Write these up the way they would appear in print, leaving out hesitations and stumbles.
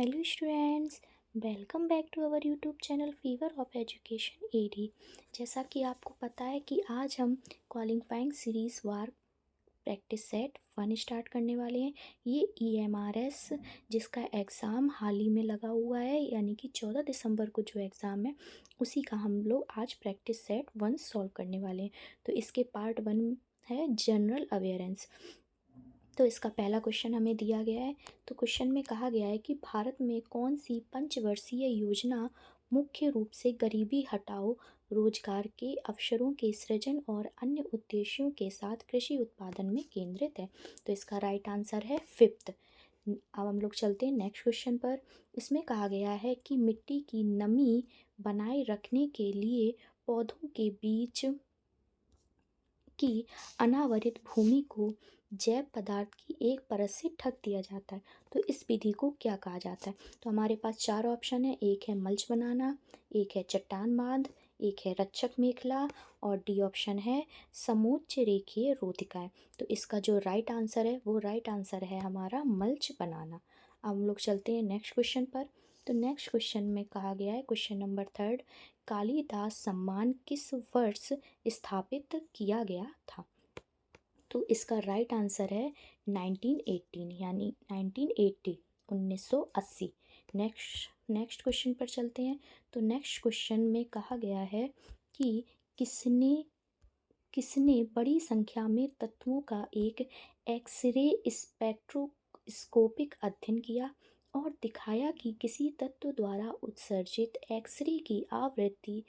Hello students, welcome back to our YouTube channel Fever of Education AD. जैसा कि आपको पता है कि आज हम क्वालिफाइंग सीरीज़ वार प्रैक्टिस सेट 1 स्टार्ट करने वाले हैं। ये EMRS जिसका एग्ज़ाम हाल ही में लगा हुआ है, यानी कि 14 दिसंबर को जो एग्ज़ाम है उसी का हम लोग आज प्रैक्टिस सेट 1 सॉल्व करने वाले हैं। तो इसके पार्ट 1 है जनरल अवेयरेंस। तो इसका पहला क्वेश्चन हमें दिया गया है। तो क्वेश्चन में कहा गया है कि भारत में कौन सी पंचवर्षीय योजना मुख्य रूप से गरीबी हटाओ, रोजगार के अवसरों के सृजन और अन्य उद्देश्यों के साथ कृषि उत्पादन में केंद्रित है। तो इसका राइट आंसर है फिफ्थ। अब हम लोग चलते हैं नेक्स्ट क्वेश्चन पर। इसमें कहा गया है कि मिट्टी की नमी बनाए रखने के लिए पौधों के बीच की अनावरित भूमि को जैव पदार्थ की एक परत से ढक दिया जाता है। तो इस विधि को क्या कहा जाता है? तो हमारे पास 4 ऑप्शन है। एक है मल्च बनाना, एक है चट्टान बांध, एक है रक्षक मेखला और डी ऑप्शन है समोच्च रेखीय रोधिकाएं। तो इसका जो राइट आंसर है वो राइट आंसर है हमारा मल्च बनाना। अब हम लोग चलते हैं नेक्स्ट क्वेश्चन पर। तो नेक्स्ट क्वेश्चन में कहा गया है, क्वेश्चन नंबर 3, कालिदास सम्मान किस वर्ष स्थापित किया गया था? तो इसका राइट आंसर है 1918, यानी 1980, 1980। नेक्स्ट क्वेश्चन पर चलते हैं। तो नेक्स्ट क्वेश्चन में कहा गया है कि किसने किसने बड़ी संख्या में तत्वों का एक एक्सरे स्पेक्ट्रोस्कोपिक अध्ययन किया और दिखाया कि किसी तत्व द्वारा उत्सर्जित एक्सरे की आवृत्ति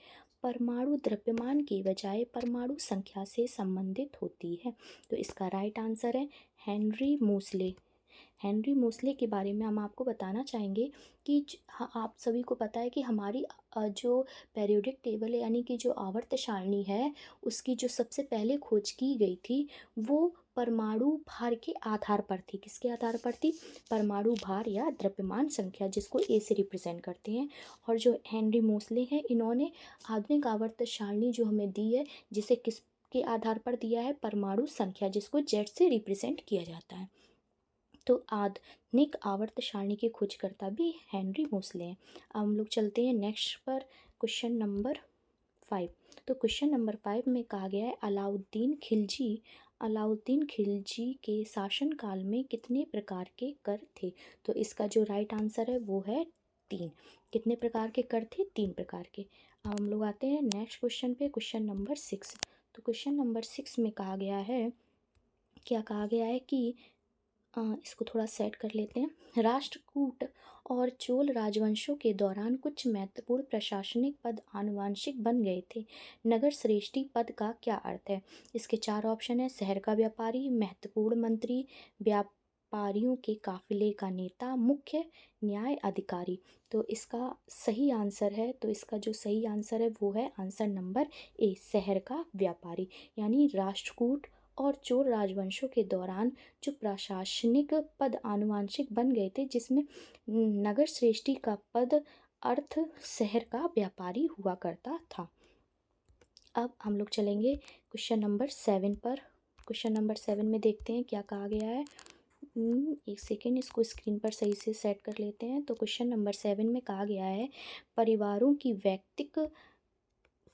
परमाणु द्रव्यमान के बजाय परमाणु संख्या से संबंधित होती है? तो इसका राइट आंसर है हेनरी मोसले। हेनरी मोसले के बारे में हम आपको बताना चाहेंगे कि आप सभी को पता है कि हमारी जो पेरियोडिक टेबल है, यानी कि जो आवर्त सारणी है, उसकी जो सबसे पहले खोज की गई थी वो परमाणु भार के आधार पर थी। किसके आधार पर थी? परमाणु भार या द्रव्यमान संख्या, जिसको ए से रिप्रेजेंट करते हैं। और जो हेनरी मोसले हैं, इन्होंने आधुनिक आवर्त सारणी जो हमें दी है, जिसे किस के आधार पर दिया है? परमाणु संख्या, जिसको जेड से रिप्रेजेंट किया जाता है। तो आधुनिक आवर्त सारणी के खोजकर्ता भी हेनरी मोसले हैं। अब हम लोग चलते हैं नेक्स्ट पर, क्वेश्चन नंबर 5। तो क्वेश्चन नंबर 5 में कहा गया है अलाउद्दीन खिलजी के शासनकाल में कितने प्रकार के कर थे? तो इसका जो राइट आंसर है वो है 3। कितने प्रकार के कर थे? 3 प्रकार के। अब हम लोग आते हैं नेक्स्ट क्वेश्चन पे, क्वेश्चन नंबर 6। तो क्वेश्चन नंबर 6 में कहा गया है, क्या कहा गया है कि इसको थोड़ा सेट कर लेते हैं। राष्ट्रकूट और चोल राजवंशों के दौरान कुछ महत्वपूर्ण प्रशासनिक पद आनुवंशिक बन गए थे। नगर श्रेष्ठी पद का क्या अर्थ है? इसके 4 ऑप्शन है। शहर का व्यापारी, महत्वपूर्ण मंत्री, व्यापारियों के काफिले का नेता, मुख्य न्याय अधिकारी। तो इसका सही आंसर है, तो इसका जो सही आंसर है वो है आंसर नंबर ए, शहर का व्यापारी। यानी राष्ट्रकूट और चोल राजवंशों के दौरान जो प्रशासनिक पद आनुवंशिक बन गए थे, जिसमें नगर श्रेष्ठी का पद अर्थ शहर का व्यापारी हुआ करता था। अब हम लोग चलेंगे क्वेश्चन नंबर 7 पर। क्वेश्चन नंबर 7 में देखते हैं क्या कहा गया है। एक सेकेंड, इसको स्क्रीन पर सही से सेट कर लेते हैं। तो क्वेश्चन नंबर 7 में कहा गया है, परिवारों की व्यक्तिगत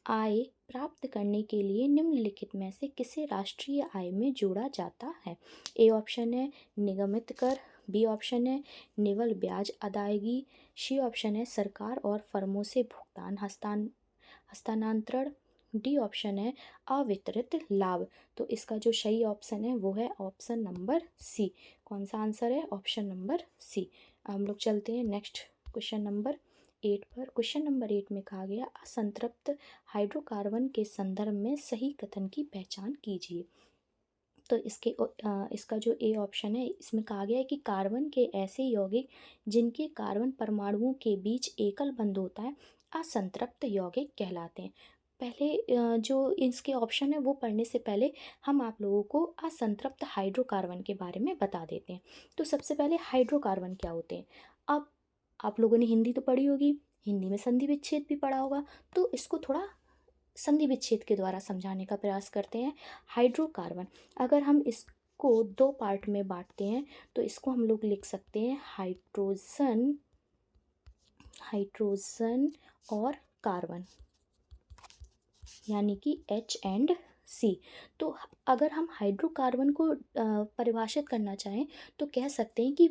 आय प्राप्त करने के लिए निम्नलिखित में से किसे राष्ट्रीय आय में जोड़ा जाता है? ए ऑप्शन है निगमित कर, बी ऑप्शन है निवल ब्याज अदायगी, सी ऑप्शन है सरकार और फर्मों से भुगतान हस्तांतरण, डी ऑप्शन है अवितरित लाभ। तो इसका जो सही ऑप्शन है वो है ऑप्शन नंबर सी। कौन सा आंसर है? Option number C. हम लोग चलते हैं नेक्स्ट क्वेश्चन नंबर 8 पर। क्वेश्चन नंबर 8 में कहा गया, असंतृप्त हाइड्रोकार्बन के संदर्भ में सही कथन की पहचान कीजिए। तो इसका जो ए ऑप्शन है, इसमें कहा गया है कि कार्बन के ऐसे यौगिक जिनके कार्बन परमाणुओं के बीच एकल बंध होता है असंतृप्त यौगिक कहलाते हैं। पहले जो इसके ऑप्शन है वो पढ़ने से पहले हम आप लोगों को असंतृप्त हाइड्रोकार्बन के बारे में बता देते हैं। तो सबसे पहले हाइड्रोकार्बन क्या होते हैं? अब आप लोगों ने हिंदी तो पढ़ी होगी, हिंदी में संधि विच्छेद भी पढ़ा होगा, तो इसको थोड़ा संधि विच्छेद के द्वारा समझाने का प्रयास करते हैं। हाइड्रोकार्बन, अगर हम इसको 2 पार्ट में बांटते हैं तो इसको हम लोग लिख सकते हैं हाइड्रोजन हाइड्रोजन और कार्बन, यानी कि H&C। तो अगर हम हाइड्रोकार्बन को परिभाषित करना चाहें तो कह सकते हैं कि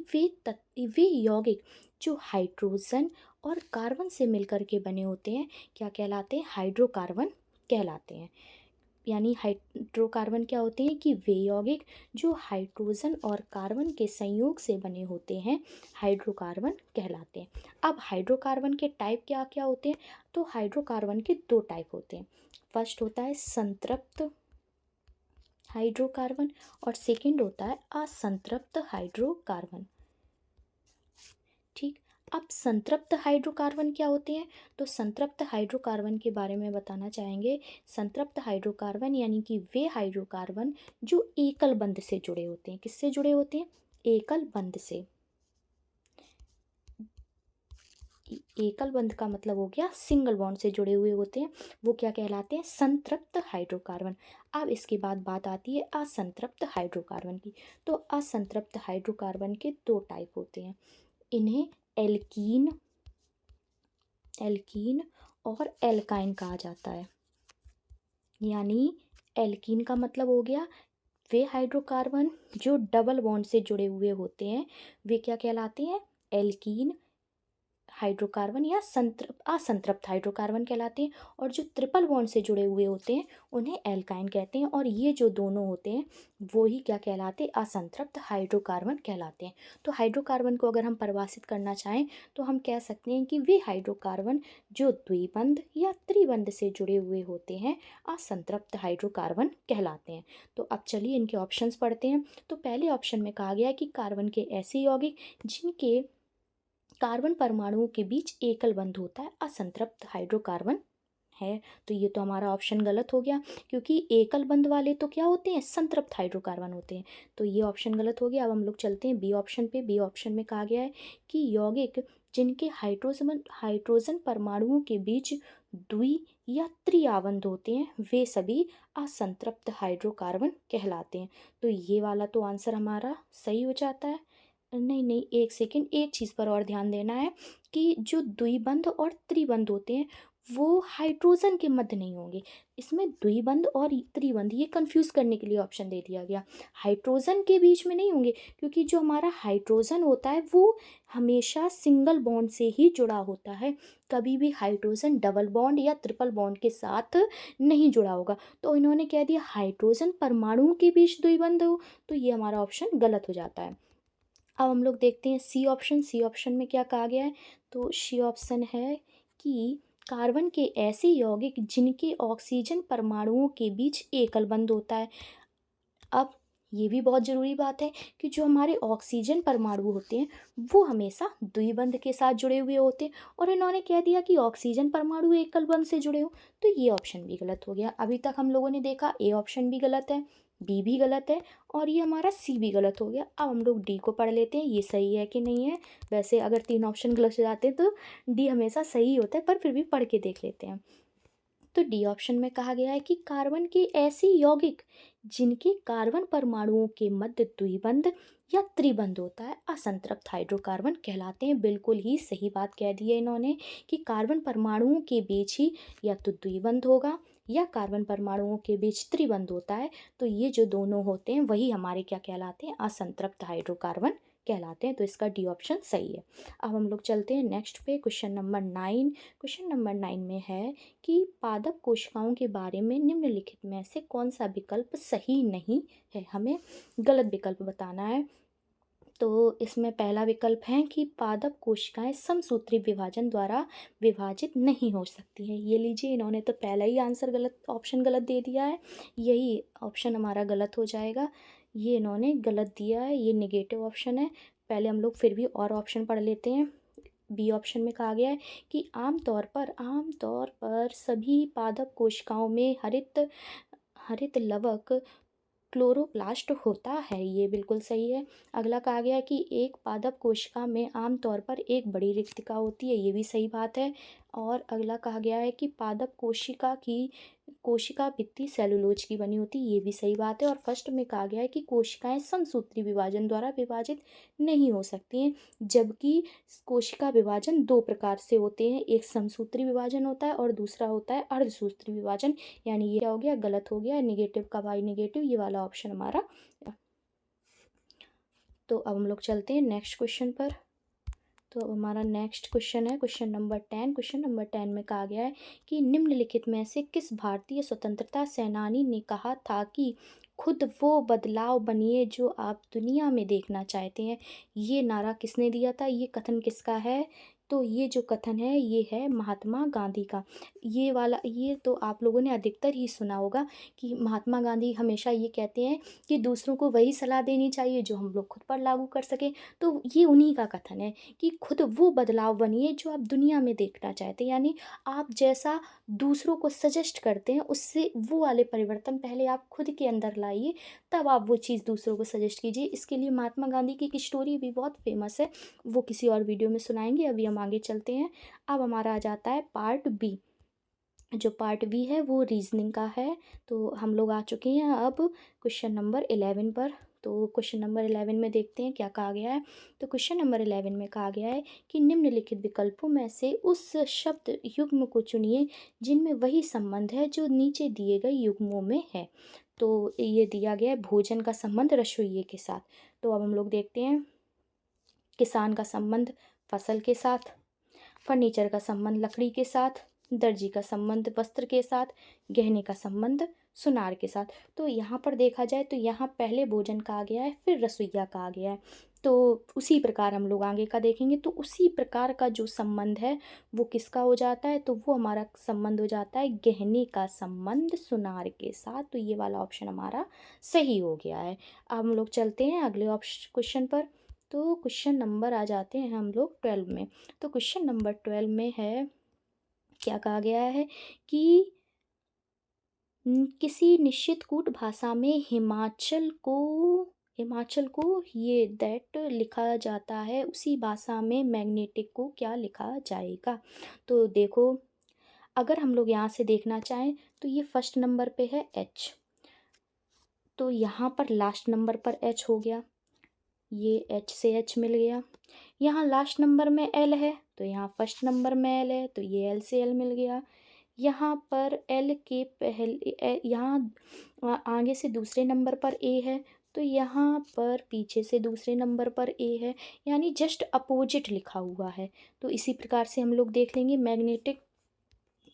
वे यौगिक जो हाइड्रोजन और कार्बन से मिलकर के बने होते हैं क्या कहलाते हैं? हाइड्रोकार्बन कहलाते हैं। यानी हाइड्रोकार्बन क्या होते हैं कि वे यौगिक जो हाइड्रोजन और कार्बन के संयोग से बने होते हैं हाइड्रोकार्बन कहलाते हैं। अब हाइड्रोकार्बन के टाइप क्या क्या होते हैं? तो हाइड्रोकार्बन के दो टाइप होते हैं। फर्स्ट होता है संतृप्त हाइड्रोकार्बन और सेकंड होता है असंतृप्त हाइड्रोकार्बन। ठीक। अब संतृप्त हाइड्रोकार्बन क्या होते हैं? तो संतृप्त हाइड्रोकार्बन के बारे में बताना चाहेंगे। संतृप्त हाइड्रोकार्बन यानी कि वे हाइड्रोकार्बन जो एकल बंध से जुड़े होते हैं। किससे जुड़े होते हैं? एकल बंध से। एकल बंध का मतलब हो गया सिंगल बॉन्ड से जुड़े हुए होते हैं, वो क्या कहलाते हैं? संतृप्त हाइड्रोकार्बन। अब इसके बाद बात आती है असंतृप्त हाइड्रोकार्बन की। तो असंतृप्त हाइड्रोकार्बन के दो टाइप होते हैं। इन्हें एल्कीन और एल्काइन कहा जाता है। यानी एल्कीन का मतलब हो गया वे हाइड्रोकार्बन जो डबल बॉन्ड से जुड़े हुए होते हैं, वे क्या कहलाते हैं? एल्कीन हाइड्रोकार्बन या असंतृप्त हाइड्रोकार्बन कहलाते हैं। और जो ट्रिपल बॉन्ड से जुड़े हुए होते हैं उन्हें एल्काइन कहते हैं। और ये जो दोनों होते हैं वो ही क्या कहलाते हैं? असंतृप्त हाइड्रोकार्बन कहलाते हैं। तो हाइड्रोकार्बन को अगर हम परिभाषित करना चाहें तो हम कह सकते हैं कि वे हाइड्रोकार्बन जो द्विबंध या त्रिबंध से जुड़े हुए होते हैं असंतृप्त हाइड्रोकार्बन कहलाते हैं। तो अब चलिए इनके ऑप्शंस पढ़ते हैं। तो पहले ऑप्शन में कहा गया है कि कार्बन के ऐसे यौगिक जिनके कार्बन परमाणुओं के बीच एकल बंध होता है असंतृप्त हाइड्रोकार्बन है। तो ये तो हमारा ऑप्शन गलत हो गया, क्योंकि एकल बंध वाले तो क्या होते हैं? संतृप्त हाइड्रोकार्बन होते हैं। तो ये ऑप्शन गलत हो गया। अब हम लोग चलते हैं बी ऑप्शन पे। बी ऑप्शन में कहा गया है कि यौगिक जिनके हाइड्रोजन परमाणुओं के बीच द्वि या त्रिआबंध होते हैं वे सभी असंतृप्त हाइड्रोकार्बन कहलाते हैं। तो ये वाला तो आंसर हमारा सही हो जाता है। नहीं नहीं, एक सेकेंड, एक चीज़ पर और ध्यान देना है कि जो द्विबंध और त्रिबंध होते हैं वो हाइड्रोजन के मध्य नहीं होंगे। इसमें द्विबंध और त्रिबंध ये कंफ्यूज करने के लिए ऑप्शन दे दिया गया। हाइड्रोजन के बीच में नहीं होंगे, क्योंकि जो हमारा हाइड्रोजन होता है वो हमेशा सिंगल बॉन्ड से ही जुड़ा होता है। कभी भी हाइड्रोजन डबल बॉन्ड या ट्रिपल बॉन्ड के साथ नहीं जुड़ा होगा। तो इन्होंने कह दिया हाइड्रोजन परमाणुओं के बीच द्विबंध हो, तो ये हमारा ऑप्शन गलत हो जाता है। अब हम लोग देखते हैं सी ऑप्शन। सी ऑप्शन में क्या कहा गया है? तो सी ऑप्शन है कि कार्बन के ऐसे यौगिक जिनके ऑक्सीजन परमाणुओं के बीच एकल बंध होता है। अब ये भी बहुत ज़रूरी बात है कि जो हमारे ऑक्सीजन परमाणु होते हैं वो हमेशा द्विबंध के साथ जुड़े हुए होते हैं, और इन्होंने कह दिया कि ऑक्सीजन परमाणु एकल बंध से जुड़े हो, तो ये ऑप्शन भी गलत हो गया। अभी तक हम लोगों ने देखा ए ऑप्शन भी गलत है, बी भी गलत है, और ये हमारा सी भी गलत हो गया। अब हम लोग डी को पढ़ लेते हैं, ये सही है कि नहीं है। वैसे अगर तीन ऑप्शन गलत हो जाते हैं तो डी हमेशा सही होता है, पर फिर भी पढ़ के देख लेते हैं। तो डी ऑप्शन में कहा गया है कि कार्बन के ऐसे यौगिक जिनके कार्बन परमाणुओं के मध्य द्विबंध या त्रिबंध होता है असंतृप्त हाइड्रोकार्बन कहलाते हैं। बिल्कुल ही सही बात कह दी है इन्होंने कि कार्बन परमाणुओं के बीच ही या तो द्विबंध होगा या कार्बन परमाणुओं के बीच त्रिबंध होता है। तो ये जो दोनों होते हैं वही हमारे क्या कहलाते हैं? असंतृप्त हाइड्रोकार्बन कहलाते हैं। तो इसका डी ऑप्शन सही है। अब हम लोग चलते हैं नेक्स्ट पे, क्वेश्चन नंबर 9। क्वेश्चन नंबर 9 में है कि पादप कोशिकाओं के बारे में निम्नलिखित में से कौन सा विकल्प सही नहीं है? हमें गलत विकल्प बताना है। तो इसमें पहला विकल्प है कि पादप कोशिकाएं समसूत्री विभाजन द्वारा विभाजित नहीं हो सकती हैं। ये लीजिए, इन्होंने तो पहला ही आंसर गलत, ऑप्शन गलत दे दिया है। यही ऑप्शन हमारा गलत हो जाएगा। ये इन्होंने गलत दिया है, ये निगेटिव ऑप्शन है। पहले हम लोग फिर भी और ऑप्शन पढ़ लेते हैं। बी ऑप्शन में कहा गया है कि आमतौर पर सभी पादप कोशिकाओं में हरित हरित लवक क्लोरोप्लास्ट होता है। ये बिल्कुल सही है। अगला कहा गया है कि एक पादप कोशिका में आमतौर पर एक बड़ी रिक्तिका होती है। ये भी सही बात है। और अगला कहा गया है कि पादप कोशिका भित्ति सेलुलोज की बनी होती है, ये भी सही बात है। और फर्स्ट में कहा गया है कि कोशिकाएं समसूत्री विभाजन द्वारा विभाजित नहीं हो सकती हैं, जबकि कोशिका विभाजन दो प्रकार से होते हैं, एक समसूत्री विभाजन होता है और दूसरा होता है अर्धसूत्री विभाजन। यानी ये क्या हो गया, गलत हो गया, निगेटिव का बाई निगेटिव, ये वाला ऑप्शन हमारा। तो अब हम लोग चलते हैं नेक्स्ट क्वेश्चन पर। तो हमारा नेक्स्ट क्वेश्चन है क्वेश्चन नंबर 10। क्वेश्चन नंबर 10 में कहा गया है कि निम्नलिखित में से किस भारतीय स्वतंत्रता सेनानी ने कहा था कि खुद वो बदलाव बनिए जो आप दुनिया में देखना चाहते हैं। ये नारा किसने दिया था, ये कथन किसका है, तो ये जो कथन है ये है महात्मा गांधी का। ये वाला ये तो आप लोगों ने अधिकतर ही सुना होगा कि महात्मा गांधी हमेशा ये कहते हैं कि दूसरों को वही सलाह देनी चाहिए जो हम लोग खुद पर लागू कर सकें। तो ये उन्हीं का कथन है कि खुद वो बदलाव बनिए जो आप दुनिया में देखना चाहते हैं। यानी आप जैसा दूसरों को सजेस्ट करते हैं उससे वो वाले परिवर्तन पहले आप खुद के अंदर लाइए, तब आप वो चीज़ दूसरों को सजेस्ट कीजिए। इसके लिए महात्मा गांधी की एक स्टोरी भी बहुत फेमस है, वो किसी और वीडियो में सुनाएंगे। अभी हम आगे चलते हैं। अब हमारा आ जाता है पार्ट बी। जो पार्ट बी है वो रीजनिंग का है। तो हम लोग आ चुके हैं अब क्वेश्चन नंबर 11 पर। तो क्वेश्चन नंबर 11 में देखते हैं क्या कहा गया है। तो क्वेश्चन नंबर 11 में कहा गया है कि निम्नलिखित विकल्पों में से उस शब्द युग्म को चुनिए जिनमें वही संबंध है जो नीचे दिए गए युग्मों में है। तो ये दिया गया है भोजन का संबंध रसोइये के साथ। तो अब हम लोग देखते हैं किसान का संबंध फसल के साथ, फर्नीचर का संबंध लकड़ी के साथ, दर्जी का संबंध वस्त्र के साथ, गहने का संबंध सुनार के साथ। तो यहाँ पर देखा जाए तो यहाँ पहले भोजन कहा गया है फिर रसोइया कहा गया है। तो उसी प्रकार हम लोग आगे का देखेंगे तो उसी प्रकार का जो संबंध है वो किसका हो जाता है, तो वो हमारा संबंध हो जाता है गहने का संबंध सुनार के साथ। तो ये वाला ऑप्शन हमारा सही हो गया है। अब हम लोग चलते हैं अगले ऑप्शन क्वेश्चन पर। तो क्वेश्चन नंबर आ जाते हैं हम लोग 12 में। तो क्वेश्चन नंबर 12 में है क्या कहा गया है कि किसी निश्चित कूट भाषा में हिमाचल को ये दैट लिखा जाता है, उसी भाषा में मैग्नेटिक को क्या लिखा जाएगा। तो देखो अगर हम लोग यहाँ से देखना चाहें तो ये फर्स्ट नंबर पे है एच, तो यहाँ पर लास्ट नंबर पर एच हो गया, ये एच से एच मिल गया। यहाँ लास्ट नंबर में एल है तो यहाँ फर्स्ट नंबर में एल है तो ये एल से एल मिल गया। यहाँ पर एल के पहले यहाँ आगे से दूसरे नंबर पर ए है तो यहाँ पर पीछे से दूसरे नंबर पर ए है, यानी जस्ट अपोजिट लिखा हुआ है। तो इसी प्रकार से हम लोग देख लेंगे मैग्नेटिक।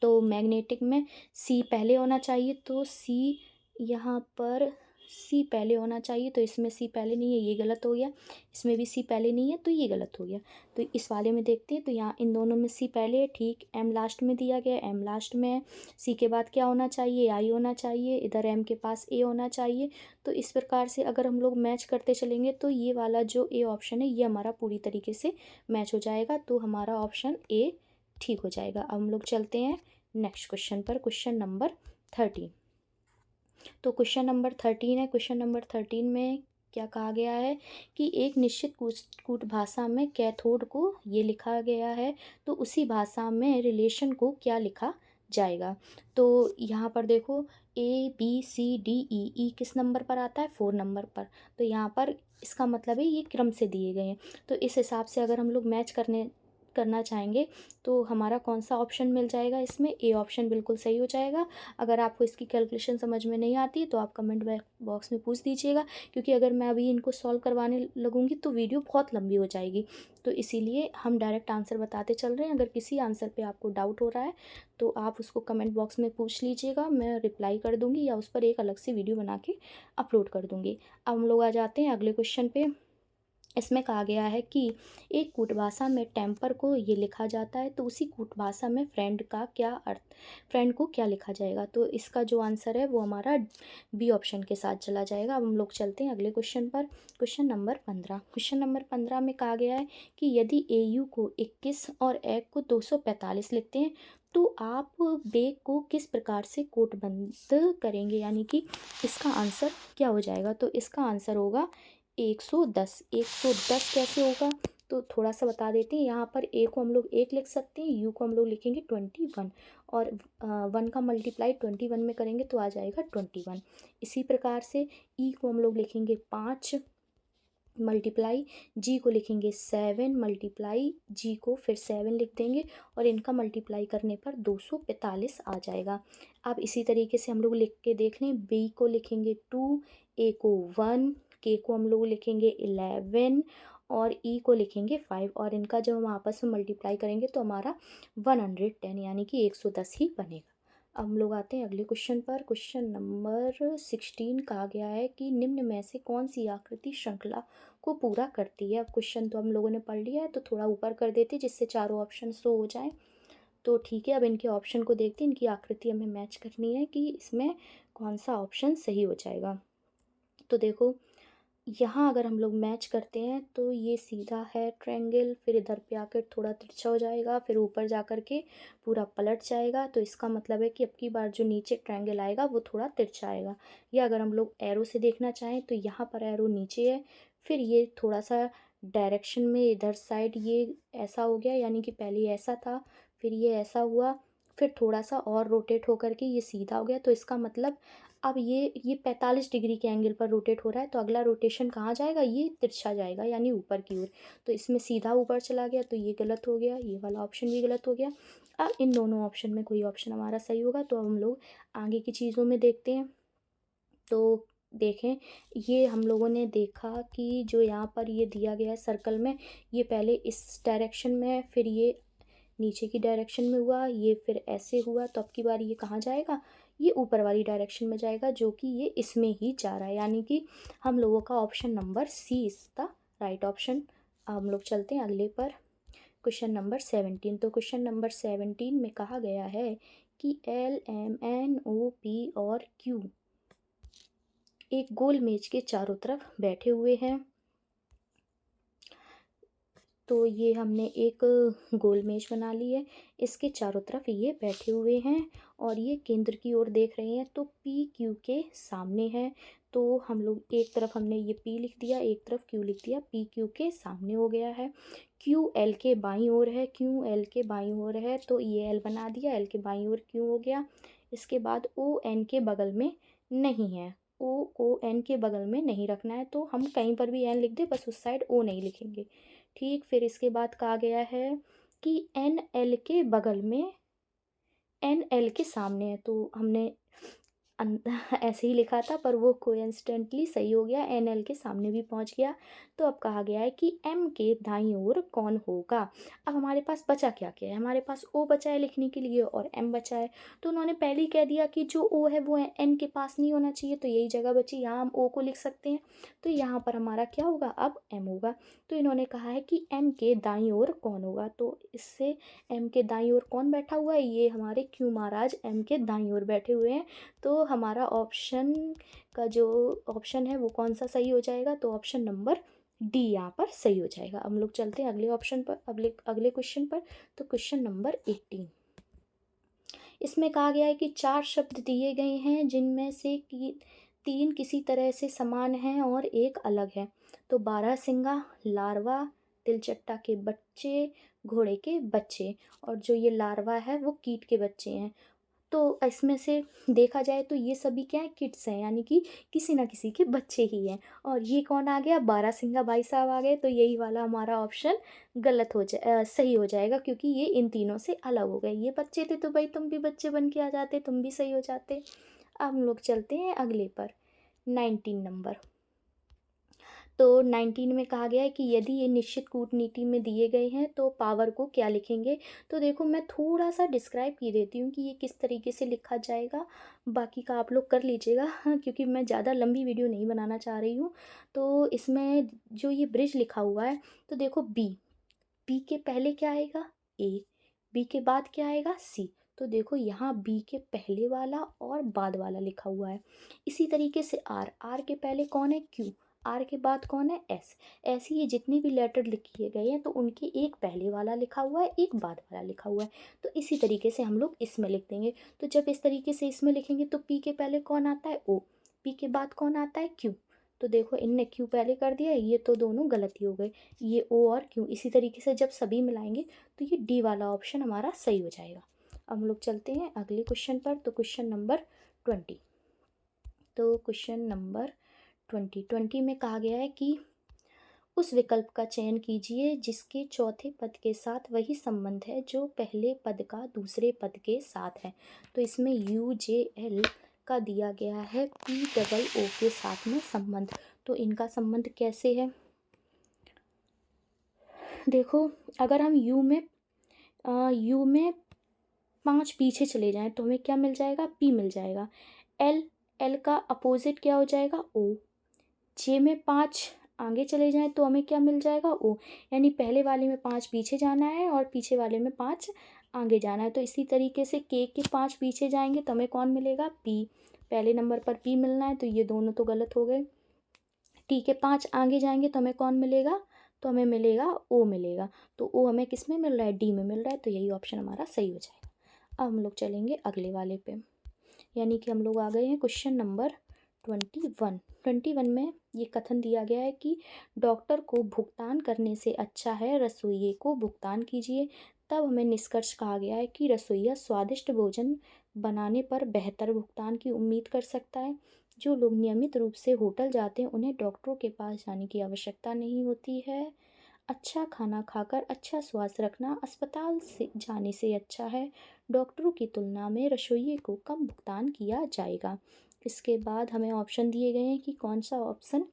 तो मैग्नेटिक में सी पहले होना चाहिए, तो सी यहाँ पर सी पहले होना चाहिए, तो इसमें सी पहले नहीं है, ये गलत हो गया। इसमें भी सी पहले नहीं है तो ये गलत हो गया। तो इस वाले में देखते हैं तो यहाँ इन दोनों में सी पहले है, ठीक। एम लास्ट में दिया गया, एम लास्ट में है। सी के बाद क्या होना चाहिए, आई होना चाहिए, इधर एम के पास ए होना चाहिए। तो इस प्रकार से अगर हम लोग मैच करते चलेंगे तो ये वाला जो ए ऑप्शन है ये हमारा पूरी तरीके से मैच हो जाएगा। तो हमारा ऑप्शन ए ठीक हो जाएगा। अब हम लोग चलते हैं नेक्स्ट क्वेश्चन पर, क्वेश्चन नंबर 13। तो क्वेश्चन नंबर 13 है। क्वेश्चन नंबर 13 में क्या कहा गया है कि एक निश्चित कूट भाषा में कैथोड को ये लिखा गया है, तो उसी भाषा में रिलेशन को क्या लिखा जाएगा। तो यहाँ पर देखो A B C D E, ई किस नंबर पर आता है, 4 नंबर पर। तो यहाँ पर इसका मतलब है ये क्रम से दिए गए हैं। तो इस हिसाब से अगर हम लोग मैच करना चाहेंगे तो हमारा कौन सा ऑप्शन मिल जाएगा, इसमें ए ऑप्शन बिल्कुल सही हो जाएगा। अगर आपको इसकी कैलकुलेशन समझ में नहीं आती तो आप कमेंट बॉक्स में पूछ दीजिएगा, क्योंकि अगर मैं अभी इनको सॉल्व करवाने लगूंगी तो वीडियो बहुत लंबी हो जाएगी। तो इसीलिए हम डायरेक्ट आंसर बताते चल रहे हैं। अगर किसी आंसर पे आपको डाउट हो रहा है तो आप उसको कमेंट बॉक्स में पूछ लीजिएगा, मैं रिप्लाई कर दूँगी या उस पर एक अलग से वीडियो बना के अपलोड कर दूँगी। अब हम लोग आ जाते हैं अगले क्वेश्चन पे। इसमें कहा गया है कि एक कूटभाषा में टेम्पर को ये लिखा जाता है, तो उसी कूटभाषा में फ्रेंड का क्या अर्थ, फ्रेंड को क्या लिखा जाएगा। तो इसका जो आंसर है वो हमारा बी ऑप्शन के साथ चला जाएगा। अब हम लोग चलते हैं अगले क्वेश्चन पर, क्वेश्चन नंबर 15। क्वेश्चन नंबर 15 में कहा गया है कि यदि ए यू को 21 और एग को 245 लिखते हैं तो आप बेग को किस प्रकार से कोटबंद करेंगे, यानी कि इसका आंसर क्या हो जाएगा। तो इसका आंसर होगा 110। 110 कैसे होगा तो थोड़ा सा बता देते हैं। यहाँ पर ए को हम लोग 1 लिख सकते हैं, यू को हम लोग लिखेंगे 21 और 1 का मल्टीप्लाई 21 में करेंगे तो आ जाएगा 21। इसी प्रकार से ई को हम लोग लिखेंगे 5 मल्टीप्लाई जी को लिखेंगे 7 मल्टीप्लाई जी को फिर 7 लिख देंगे और इनका मल्टीप्लाई करने पर 245 आ जाएगा। अब इसी तरीके से हम लोग लिख के देख लें, बी को लिखेंगे 2, ए को 1, के को हम लोग लिखेंगे 11 और ई को लिखेंगे 5 और इनका जब हम आपस में मल्टीप्लाई करेंगे तो हमारा 110 यानी कि 110 ही बनेगा। अब हम लोग आते हैं अगले क्वेश्चन पर। क्वेश्चन नंबर 16 कहा गया है कि निम्न में से कौन सी आकृति श्रृंखला को पूरा करती है। अब क्वेश्चन तो हम लोगों ने पढ़ लिया है तो थोड़ा ऊपर कर देते जिससे चारों ऑप्शन शो हो जाए। तो ठीक है, अब इनके ऑप्शन को देखते हैं, इनकी आकृति हमें मैच करनी है कि इसमें कौन सा ऑप्शन सही हो जाएगा। तो देखो यहाँ अगर हम लोग मैच करते हैं तो ये सीधा है ट्रायंगल, फिर इधर पे आकर थोड़ा तिरछा हो जाएगा, फिर ऊपर जा कर के पूरा पलट जाएगा। तो इसका मतलब है कि अब की बार जो नीचे ट्रायंगल आएगा वो थोड़ा तिरछा आएगा। या अगर हम लोग एरो से देखना चाहें तो यहाँ पर एरो नीचे है, फिर ये थोड़ा सा डायरेक्शन में इधर साइड ये ऐसा हो गया, यानी कि पहले ऐसा था फिर ये ऐसा हुआ, फिर थोड़ा सा और रोटेट होकर के ये सीधा हो गया। तो इसका मतलब अब ये 45 डिग्री के एंगल पर रोटेट हो रहा है, तो अगला रोटेशन कहाँ जाएगा, ये तिरछा जाएगा यानी ऊपर की ओर। तो इसमें सीधा ऊपर चला गया तो ये गलत हो गया, ये वाला ऑप्शन भी गलत हो गया। अब इन दोनों ऑप्शन में कोई ऑप्शन हमारा सही होगा। तो अब हम लोग आगे की चीज़ों में देखते हैं। तो देखें, ये हम लोगों ने देखा कि जो यहाँ पर ये दिया गया है सर्कल में, ये पहले इस डायरेक्शन में है, फिर ये नीचे की डायरेक्शन में हुआ, ये फिर ऐसे हुआ। तो अब की बार ये कहाँ जाएगा, ये ऊपर वाली डायरेक्शन में जाएगा, जो कि ये इसमें ही जा रहा है, यानी कि हम लोगों का option number C is the right option. हम लोग चलते हैं अगले पर, क्वेश्चन नंबर 17। तो क्वेश्चन नंबर 17 में कहा गया है कि L M N O P और क्यू एक गोल मेज के चारों तरफ बैठे हुए हैं। तो ये हमने एक गोल मेज बना ली है, इसके चारों तरफ ये बैठे हुए हैं और ये केंद्र की ओर देख रहे हैं। तो पी क्यू के सामने है, तो हम लोग एक तरफ हमने ये पी लिख दिया, एक तरफ क्यू लिख दिया, पी क्यू के सामने हो गया है। क्यू एल के बाईं ओर है, क्यू एल के बाईं ओर है, तो ये एल बना दिया, एल के बाईं ओर क्यू हो गया। इसके बाद ओ एन के बगल में नहीं है, ओ एन के बगल में नहीं रखना है, तो हम कहीं पर भी एन लिख दे, बस उस साइड ओ नहीं लिखेंगे। ठीक, फिर इसके बाद कहा गया है कि एन एल के बगल में एन एल के सामने है, तो हमने ऐसे ही लिखा था पर वो कोइंसिडेंटली सही हो गया, एन एल के सामने भी पहुंच गया। तो अब कहा गया है कि एम के दाईं ओर कौन होगा। अब हमारे पास बचा क्या क्या है, हमारे पास ओ बचा है लिखने के लिए और एम बचा है। तो उन्होंने पहले ही कह दिया कि जो ओ है वो एन के पास नहीं होना चाहिए, तो यही जगह बची, यहाँ हम ओ को लिख सकते हैं। तो यहाँ पर हमारा क्या होगा, अब एम होगा। तो इन्होंने कहा है कि एम के दाईं ओर कौन होगा, तो इससे एम के दाईं ओर कौन बैठा हुआ है, ये हमारे क्यू महाराज एम के दाईं ओर बैठे हुए हैं। तो हमारा ऑप्शन का जो ऑप्शन है वो कौन सा सही हो जाएगा, तो ऑप्शन नंबर डी यहाँ पर सही हो जाएगा। हम लोग चलते हैं अगले ऑप्शन पर, अगले क्वेश्चन पर। तो क्वेश्चन नंबर 18, इसमें कहा गया है कि 4 शब्द दिए गए हैं जिनमें से कि 3 किसी तरह से समान हैं और एक अलग है। तो बारहसिंगा, लार्वा, तिलचट्टा के बच्चे, घोड़े के बच्चे, और जो ये लार्वा है वो कीट के बच्चे हैं। तो इसमें से देखा जाए तो ये सभी क्या है, किड्स हैं, यानी कि किसी ना किसी के बच्चे ही हैं। और ये कौन आ गया, बारहसिंगा भाई साहब आ गए। तो यही वाला हमारा ऑप्शन गलत हो जाए, सही हो जाएगा, क्योंकि ये इन तीनों से अलग हो गए। ये बच्चे थे तो भाई तुम भी बच्चे बन के आ जाते, तुम भी सही हो जाते। अब हम लोग चलते हैं अगले पर, 19 नंबर। तो 19 में कहा गया है कि यदि ये निश्चित कूटनीति में दिए गए हैं तो पावर को क्या लिखेंगे। तो देखो मैं थोड़ा सा डिस्क्राइब की देती हूँ कि ये किस तरीके से लिखा जाएगा, बाकी का आप लोग कर लीजिएगा। हाँ, क्योंकि मैं ज़्यादा लंबी वीडियो नहीं बनाना चाह रही हूँ। तो इसमें जो ये ब्रिज लिखा हुआ है, तो देखो बी, बी के पहले क्या आएगा, ए, बी के बाद क्या आएगा, सी। तो देखो यहाँ बी के पहले वाला और बाद वाला लिखा हुआ है। इसी तरीके से आर, आर के पहले कौन है, क्यू, आर के बाद कौन है, एस। ऐसे ये जितने भी लेटर लिखे गए हैं तो उनके एक पहले वाला लिखा हुआ है, एक बाद वाला लिखा हुआ है। तो इसी तरीके से हम लोग इसमें लिख देंगे। तो जब इस तरीके से इसमें लिखेंगे तो पी के पहले कौन आता है, ओ, पी के बाद कौन आता है, क्यू। तो देखो इनने क्यू पहले कर दिया, ये तो दोनों गलती हो गए, ये ओ और क्यू। इसी तरीके से जब सभी मिलाएंगे तो ये डी वाला ऑप्शन हमारा सही हो जाएगा। अब हम लोग चलते हैं अगले क्वेश्चन पर। तो क्वेश्चन नंबर 20। तो क्वेश्चन नंबर 20 में कहा गया है कि उस विकल्प का चयन कीजिए जिसके चौथे पद के साथ वही संबंध है जो पहले पद का दूसरे पद के साथ है। तो इसमें UJL का दिया गया है POO के साथ में संबंध। तो इनका संबंध कैसे है, देखो अगर हम U में 5 पीछे चले जाएं तो हमें क्या मिल जाएगा, P मिल जाएगा। L का अपोजिट क्या हो जाएगा, O। J में 5 आगे चले जाएं तो हमें क्या मिल जाएगा, O। यानी पहले वाले में 5 पीछे जाना है और पीछे वाले में 5 आगे जाना है। तो इसी तरीके से K के 5 पीछे जाएंगे तो हमें कौन मिलेगा, P। पहले नंबर पर P मिलना है तो ये दोनों तो गलत हो गए। T के 5 आगे जाएंगे तो हमें कौन मिलेगा, तो हमें मिलेगा O मिलेगा। तो O हमें किस में मिल रहा है, D में मिल रहा है। तो यही ऑप्शन हमारा सही हो जाएगा। अब हम लोग चलेंगे अगले वाले पे, यानी कि हम लोग आ गए हैं क्वेश्चन नंबर 21 में ये कथन दिया गया है कि डॉक्टर को भुगतान करने से अच्छा है रसोइये को भुगतान कीजिए। तब हमें निष्कर्ष कहा गया है कि रसोइया स्वादिष्ट भोजन बनाने पर बेहतर भुगतान की उम्मीद कर सकता है। जो लोग नियमित रूप से होटल जाते हैं उन्हें डॉक्टरों के पास जाने की आवश्यकता नहीं होती है। अच्छा खाना खाकर अच्छा स्वास्थ्य रखना अस्पताल से जाने से अच्छा है। डॉक्टरों की तुलना में रसोइये को कम भुगतान किया जाएगा। इसके बाद हमें ऑप्शन दिए गए हैं कि कौन सा ऑप्शन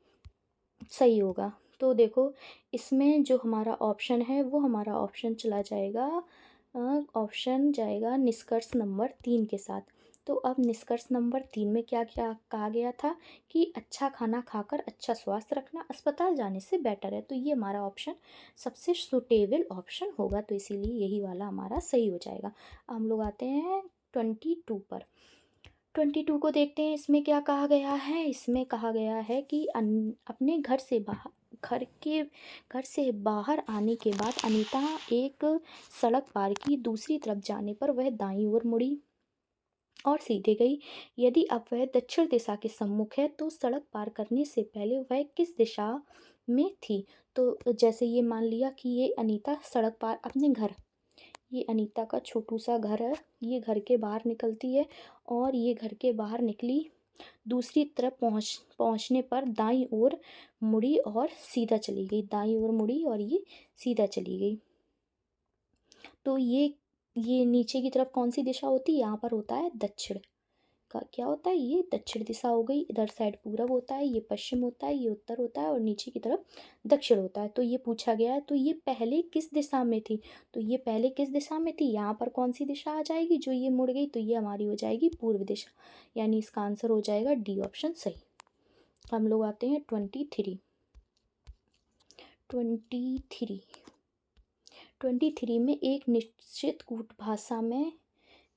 सही होगा। तो देखो इसमें जो हमारा ऑप्शन है वो हमारा ऑप्शन चला जाएगा, ऑप्शन जाएगा निष्कर्ष नंबर 3 के साथ। तो अब निष्कर्ष नंबर 3 में क्या क्या कहा गया था कि अच्छा खाना खाकर अच्छा स्वास्थ्य रखना अस्पताल जाने से बेटर है। तो ये हमारा ऑप्शन सबसे सुटेबल ऑप्शन होगा, तो इसीलिए यही वाला हमारा सही हो जाएगा। अब हम लोग आते हैं 22 पर। 22 को देखते हैं, इसमें क्या कहा गया है। इसमें कहा गया है कि अपने घर से बाहर आने के बाद अनीता एक सड़क पार की। दूसरी तरफ जाने पर वह दाईं ओर मुड़ी और सीधे गई। यदि अब वह दक्षिण दिशा के सम्मुख है तो सड़क पार करने से पहले वह किस दिशा में थी। तो जैसे ये मान लिया कि ये अनीता सड़क पार अपने घर, ये अनीता का छोटू सा घर है, ये घर के बाहर निकलती है और ये घर के बाहर निकली, दूसरी तरफ पहुंचने पर दाईं ओर मुड़ी और सीधा चली गई। दाईं ओर मुड़ी और ये सीधा चली गई। तो ये नीचे की तरफ कौन सी दिशा होती है, यहाँ पर होता है दक्षिण का, क्या होता है ये दक्षिण दिशा हो गई। इधर साइड पूरब होता है, ये पश्चिम होता है, ये उत्तर होता है और नीचे की तरफ दक्षिण होता है। तो ये पूछा गया है तो ये पहले किस दिशा में थी, तो ये पहले किस दिशा में थी, यहाँ पर कौन सी दिशा आ जाएगी, जो ये मुड़ गई तो ये हमारी हो जाएगी पूर्व दिशा, यानी इसका आंसर हो जाएगा डी ऑप्शन सही। हम लोग आते हैं 23 में एक निश्चित कूट भाषा में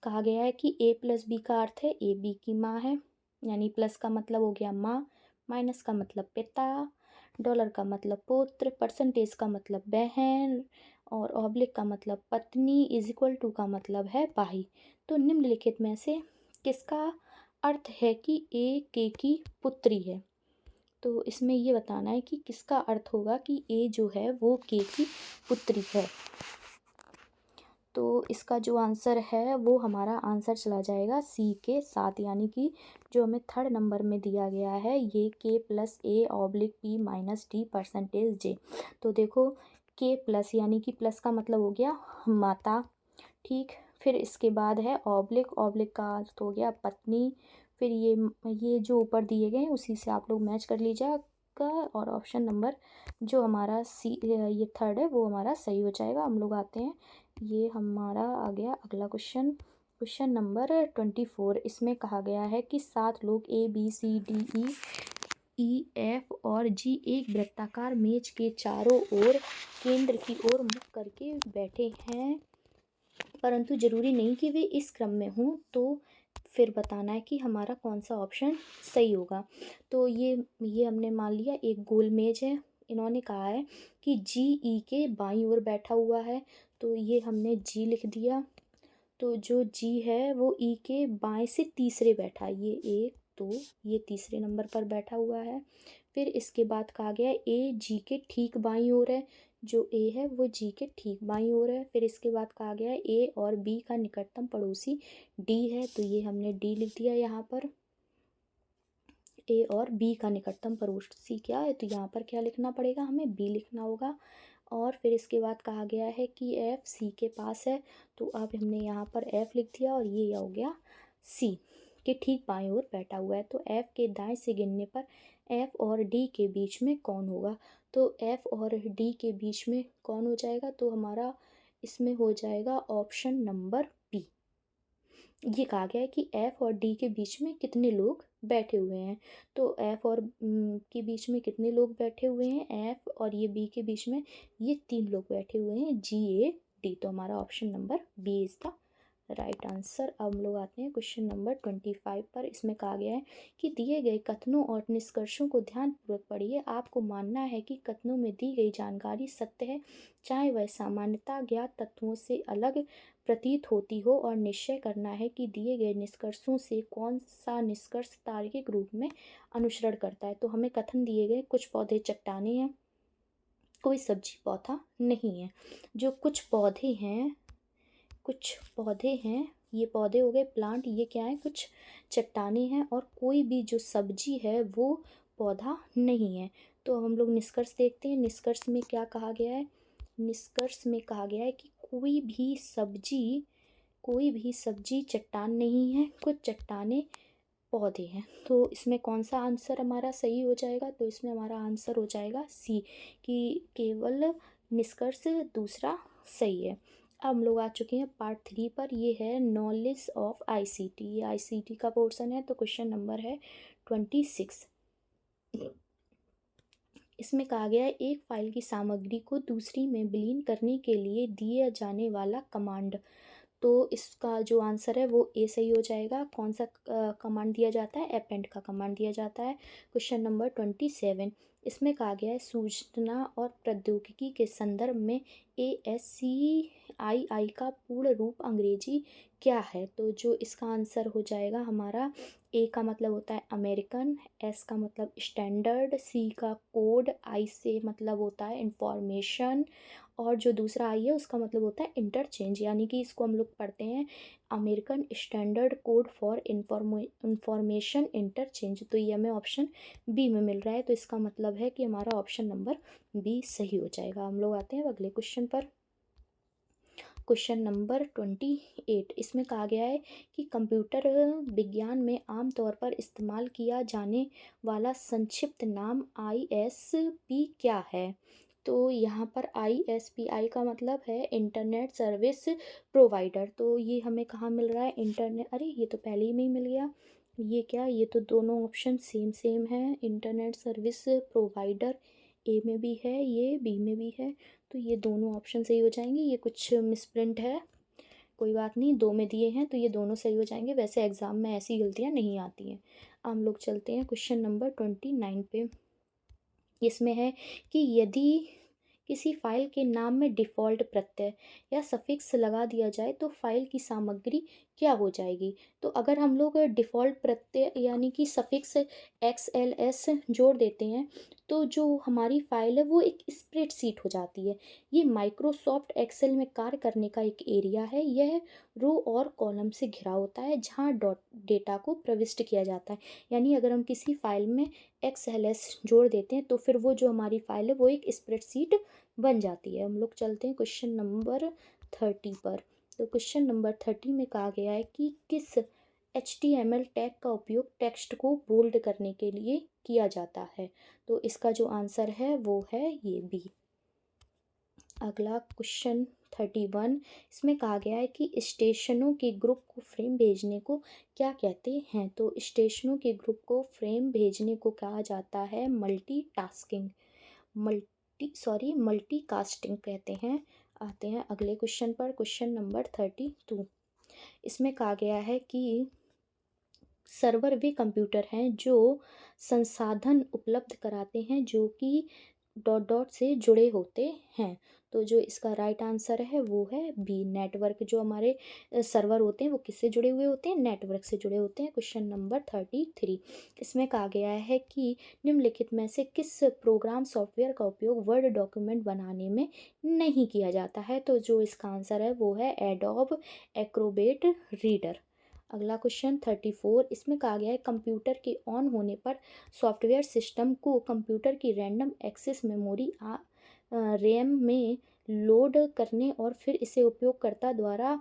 कहा गया है कि A+B का अर्थ है A B की माँ है, यानी प्लस का मतलब हो गया माँ, माइनस का मतलब पिता, डॉलर का मतलब पुत्र, परसेंटेज का मतलब बहन और ऑब्लिक का मतलब पत्नी, इज इक्वल टू का मतलब है भाई। तो निम्नलिखित में से किसका अर्थ है कि A के की पुत्री है। तो इसमें ये बताना है कि किसका अर्थ होगा कि A जो है वो K की पुत्री है। तो इसका जो आंसर है वो हमारा आंसर चला जाएगा सी के साथ, यानी कि जो हमें थर्ड नंबर में दिया गया है ये K+A/P-D परसेंटेज J। तो देखो K+ यानी कि प्लस का मतलब हो गया माता, ठीक। फिर इसके बाद है ऑब्लिक, ऑब्लिक का अर्थ हो गया पत्नी। फिर ये जो ऊपर दिए गए हैं उसी से आप लोग मैच कर लीजिएगा और ऑप्शन नंबर जो हमारा सी ये थर्ड है वो हमारा सही हो जाएगा। हम लोग आते हैं, ये हमारा आ गया अगला क्वेश्चन नंबर 24। इसमें कहा गया है कि 7 लोग ABCDE, EF और G एक वृत्ताकार मेज के चारों ओर केंद्र की ओर मुख करके बैठे हैं, परंतु जरूरी नहीं कि वे इस क्रम में हों। तो फिर बताना है कि हमारा कौन सा ऑप्शन सही होगा। तो ये हमने मान लिया एक गोल मेज है, इन्होंने कहा है कि GE के बाईं ओर बैठा हुआ है, तो ये हमने G लिख दिया। तो जो G है वो E के बाएं से तीसरे बैठा है, ये 1 2 ये तीसरे नंबर पर बैठा हुआ है। फिर इसके बाद कहा गया A G के ठीक बाईं ओर है, जो ए है वो जी के ठीक बाईं ओर है। फिर इसके बाद कहा गया है ए और बी का निकटतम पड़ोसी डी है, तो ये हमने डी लिख दिया यहाँ पर। ए और बी का निकटतम पड़ोसी क्या है, तो यहाँ पर क्या लिखना पड़ेगा, हमें बी लिखना होगा। और फिर इसके बाद कहा गया है कि एफ सी के पास है, तो अब हमने यहाँ पर एफ लिख दिया और ये हो गया सी के ठीक बाईं ओर बैठा हुआ है। तो एफ के दाएं से गिनने पर एफ और डी के बीच में कौन होगा, तो एफ और डी के बीच में कौन हो जाएगा, तो हमारा इसमें हो जाएगा ऑप्शन नंबर बी। ये कहा गया है कि एफ और डी के बीच में कितने लोग बैठे हुए हैं, तो एफ और के बीच में कितने लोग बैठे हुए हैं, एफ और ये बी के बीच में ये 3 लोग बैठे हुए हैं, जी ए डी। तो हमारा option number B is the right answer. अब हम लोग आते हैं क्वेश्चन नंबर 25 पर। इसमें कहा गया है कि दिए गए कथनों और निष्कर्षों को ध्यानपूर्वक पढ़िए। आपको मानना है कि कथनों में दी गई जानकारी सत्य है, चाहे वह सामान्यतः ज्ञात तत्वों से अलग प्रतीत होती हो, और निश्चय करना है कि दिए गए निष्कर्षों से कौन सा निष्कर्ष तार्किक रूप में अनुसरण करता है। तो हमें कथन दिए गए, कुछ पौधे चट्टाने हैं, कोई सब्जी पौधा नहीं है। जो कुछ पौधे हैं, ये पौधे हो गए प्लांट, ये क्या है, कुछ चट्टाने हैं, और कोई भी जो सब्जी है वो पौधा नहीं है। तो हम लोग निष्कर्ष देखते हैं। निष्कर्ष में क्या कहा गया है, निष्कर्ष में कहा गया है कि कोई भी सब्जी चट्टान नहीं है, कुछ चट्टाने पौधे हैं। तो इसमें कौन सा आंसर हमारा सही हो जाएगा, तो इसमें हमारा आंसर हो जाएगा सी, कि केवल निष्कर्ष दूसरा सही है। अब हम लोग आ चुके हैं पार्ट 3 पर। ये है नॉलेज ऑफ आईसीटी, ये आईसीटी का पोर्शन है। तो क्वेश्चन नंबर है 26। इसमें कहा गया है एक फाइल की सामग्री को दूसरी में विलीन करने के लिए दिया जाने वाला कमांड। तो इसका जो आंसर है वो ए सही हो जाएगा। कौन सा कमांड दिया जाता है, अपेंड का कमांड दिया जाता है। Question number 27। इसमें कहा गया है सूचना और प्रौद्योगिकी के संदर्भ में ASCII का पूर्ण रूप अंग्रेजी क्या है, तो जो इसका आंसर हो जाएगा हमारा, ए का मतलब होता है अमेरिकन, एस का मतलब स्टैंडर्ड, सी का कोड, आई से मतलब होता है इंफॉर्मेशन, और जो दूसरा आई है उसका मतलब होता है इंटरचेंज। यानी कि इसको हम लोग पढ़ते हैं American standard code for information interchange. तो ये हमें ऑप्शन बी में मिल रहा है, तो इसका मतलब है कि हमारा ऑप्शन नंबर बी सही हो जाएगा। हम लोग आते हैं अगले क्वेश्चन पर। Question number 28। इसमें कहा गया है कि कंप्यूटर विज्ञान में आमतौर पर इस्तेमाल किया जाने वाला संक्षिप्त नाम ISP क्या है, तो यहाँ पर ISPI का मतलब है इंटरनेट सर्विस प्रोवाइडर। तो ये हमें कहाँ मिल रहा है, इंटरनेट, अरे ये तो पहले ही में ही मिल गया। ये क्या, ये तो दोनों ऑप्शन सेम है। इंटरनेट सर्विस प्रोवाइडर ए में भी है, ये बी में भी है, तो ये दोनों ऑप्शन सही हो जाएंगे। ये कुछ मिसप्रिंट है, कोई बात नहीं, 2 में दिए हैं तो ये दोनों सही हो जाएंगे। वैसे एग्ज़ाम में ऐसी गलतियाँ नहीं आती हैं। हम लोग चलते हैं क्वेश्चन नंबर 29 पे। इसमें है कि यदि किसी फाइल के नाम में डिफ़ॉल्ट प्रत्यय या सफिक्स लगा दिया जाए तो फाइल की सामग्री क्या हो जाएगी। तो अगर हम लोग डिफ़ॉल्ट प्रत्यय यानी कि सफिक्स XLS जोड़ देते हैं तो जो हमारी फाइल है वो एक स्प्रेडशीट हो जाती है। ये माइक्रोसॉफ्ट एक्सेल में कार्य करने का एक एरिया है। यह रो और कॉलम से घिरा होता है जहाँ डॉट डेटा को प्रविष्ट किया जाता है। यानी अगर हम किसी फाइल में XLS जोड़ देते हैं तो फिर वो जो हमारी फाइल है वो एक स्प्रेडशीट बन जाती है। हम लोग चलते हैं क्वेश्चन नंबर 30 पर। तो क्वेश्चन नंबर 30 में कहा गया है कि किस HTML टैग का उपयोग टेक्स्ट को बोल्ड करने के लिए किया जाता है, तो इसका जो आंसर है वो है ये बी। अगला क्वेश्चन 31। इसमें कहा गया है कि स्टेशनों के ग्रुप को फ्रेम भेजने को क्या कहते हैं, तो स्टेशनों के ग्रुप को फ्रेम भेजने को कहा जाता है मल्टीकास्टिंग कहते हैं। आते हैं अगले क्वेश्चन पर। Question number 32। इसमें कहा गया है कि सर्वर वे कंप्यूटर हैं जो संसाधन उपलब्ध कराते हैं जो कि डॉट डॉट से जुड़े होते हैं। तो जो इसका राइट आंसर है वो है बी, नेटवर्क। जो हमारे सर्वर होते हैं वो किससे जुड़े हुए होते हैं? नेटवर्क से जुड़े होते हैं। क्वेश्चन नंबर 33, इसमें कहा गया है कि निम्नलिखित में से किस प्रोग्राम सॉफ्टवेयर का उपयोग वर्ड डॉक्यूमेंट बनाने में नहीं किया जाता है? तो जो इसका आंसर है वो है एडोब एक्रोबेट रीडर। अगला क्वेश्चन 34, इसमें कहा गया है कंप्यूटर के ऑन होने पर सॉफ्टवेयर सिस्टम को कंप्यूटर की रैंडम एक्सेस मेमोरी रैम में लोड करने और फिर इसे उपयोगकर्ता द्वारा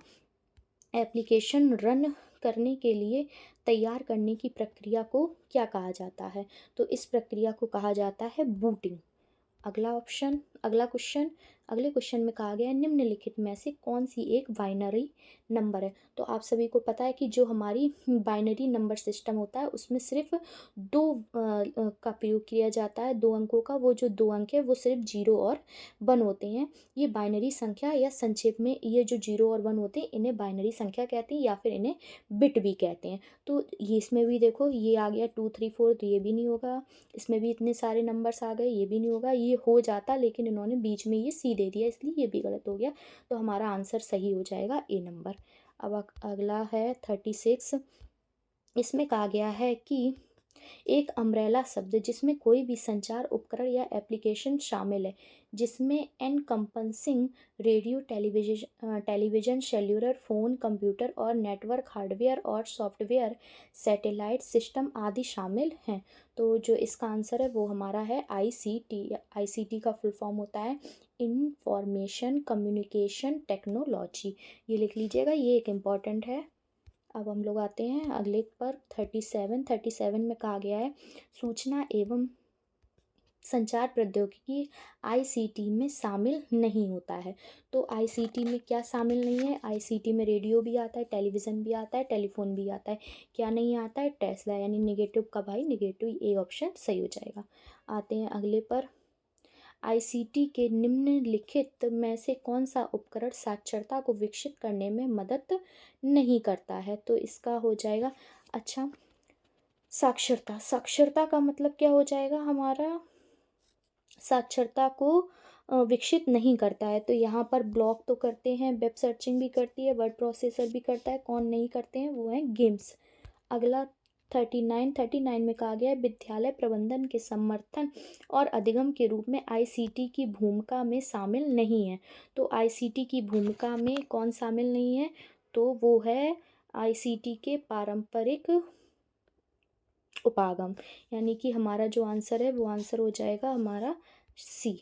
एप्लीकेशन रन करने के लिए तैयार करने की प्रक्रिया को क्या कहा जाता है? तो इस प्रक्रिया को कहा जाता है बूटिंग। अगले क्वेश्चन में कहा गया है निम्नलिखित में से कौन सी एक बाइनरी नंबर है? तो आप सभी को पता है कि जो हमारी बाइनरी नंबर सिस्टम होता है उसमें सिर्फ दो का प्रयोग किया जाता है, दो अंकों का। वो जो दो अंक है वो सिर्फ 0 और 1 होते हैं। ये बाइनरी संख्या, या संक्षेप में ये जो 0 और 1 होते हैं इन्हें बाइनरी संख्या कहते हैं या फिर इन्हें बिट भी कहते हैं। तो ये इसमें भी देखो ये आ गया 2 3 4, तो ये भी नहीं होगा। इसमें भी इतने सारे नंबर्स आ गए, ये भी नहीं होगा। ये हो जाता लेकिन इन्होंने बीच में ये सी दे दिया इसलिए ये भी गलत हो गया। तो हमारा आंसर सही हो जाएगा ए नंबर। अब अगला है 36, इसमें कहा गया है कि एक अम्ब्रेला शब्द जिसमें कोई भी संचार उपकरण या एप्लीकेशन शामिल है जिसमें encompassing radio, television, cellular phone, computer और नेटवर्क हार्डवेयर और सॉफ्टवेयर, सैटेलाइट सिस्टम आदि शामिल हैं। तो जो इसका आंसर है वो हमारा है आईसीटी। आईसीटी का फुल फॉर्म होता है इंफॉर्मेशन कम्युनिकेशन टेक्नोलॉजी। ये लिख लीजिएगा, ये एक इम्पॉर्टेंट है। अब हम लोग आते हैं अगले पर 37 में कहा गया है सूचना एवं संचार प्रौद्योगिकी आईसीटी में शामिल नहीं होता है। तो आईसीटी में क्या शामिल नहीं है? आईसीटी में रेडियो भी आता है, टेलीविज़न भी आता है, टेलीफोन भी आता है। क्या नहीं आता है? टेस्ला, यानी निगेटिव का भाई निगेटिव, ए ऑप्शन सही हो जाएगा। आते हैं अगले पर, आईसीटी के निम्नलिखित में से कौन सा उपकरण साक्षरता को विकसित करने में मदद नहीं करता है? तो इसका हो जाएगा, अच्छा, साक्षरता का मतलब क्या हो जाएगा हमारा? साक्षरता को विकसित नहीं करता है। तो यहाँ पर ब्लॉक तो करते हैं, वेब सर्चिंग भी करती है, वर्ड प्रोसेसर भी करता है। कौन नहीं करते हैं? वो हैं गेम्स। अगला 39 में कहा गया है विद्यालय प्रबंधन के समर्थन और अधिगम के रूप में आईसीटी की भूमिका में शामिल नहीं है। तो आईसीटी की भूमिका में कौन शामिल नहीं है? तो वो है आईसीटी के पारंपरिक उपागम, यानी कि हमारा जो आंसर है वो आंसर हो जाएगा हमारा सी।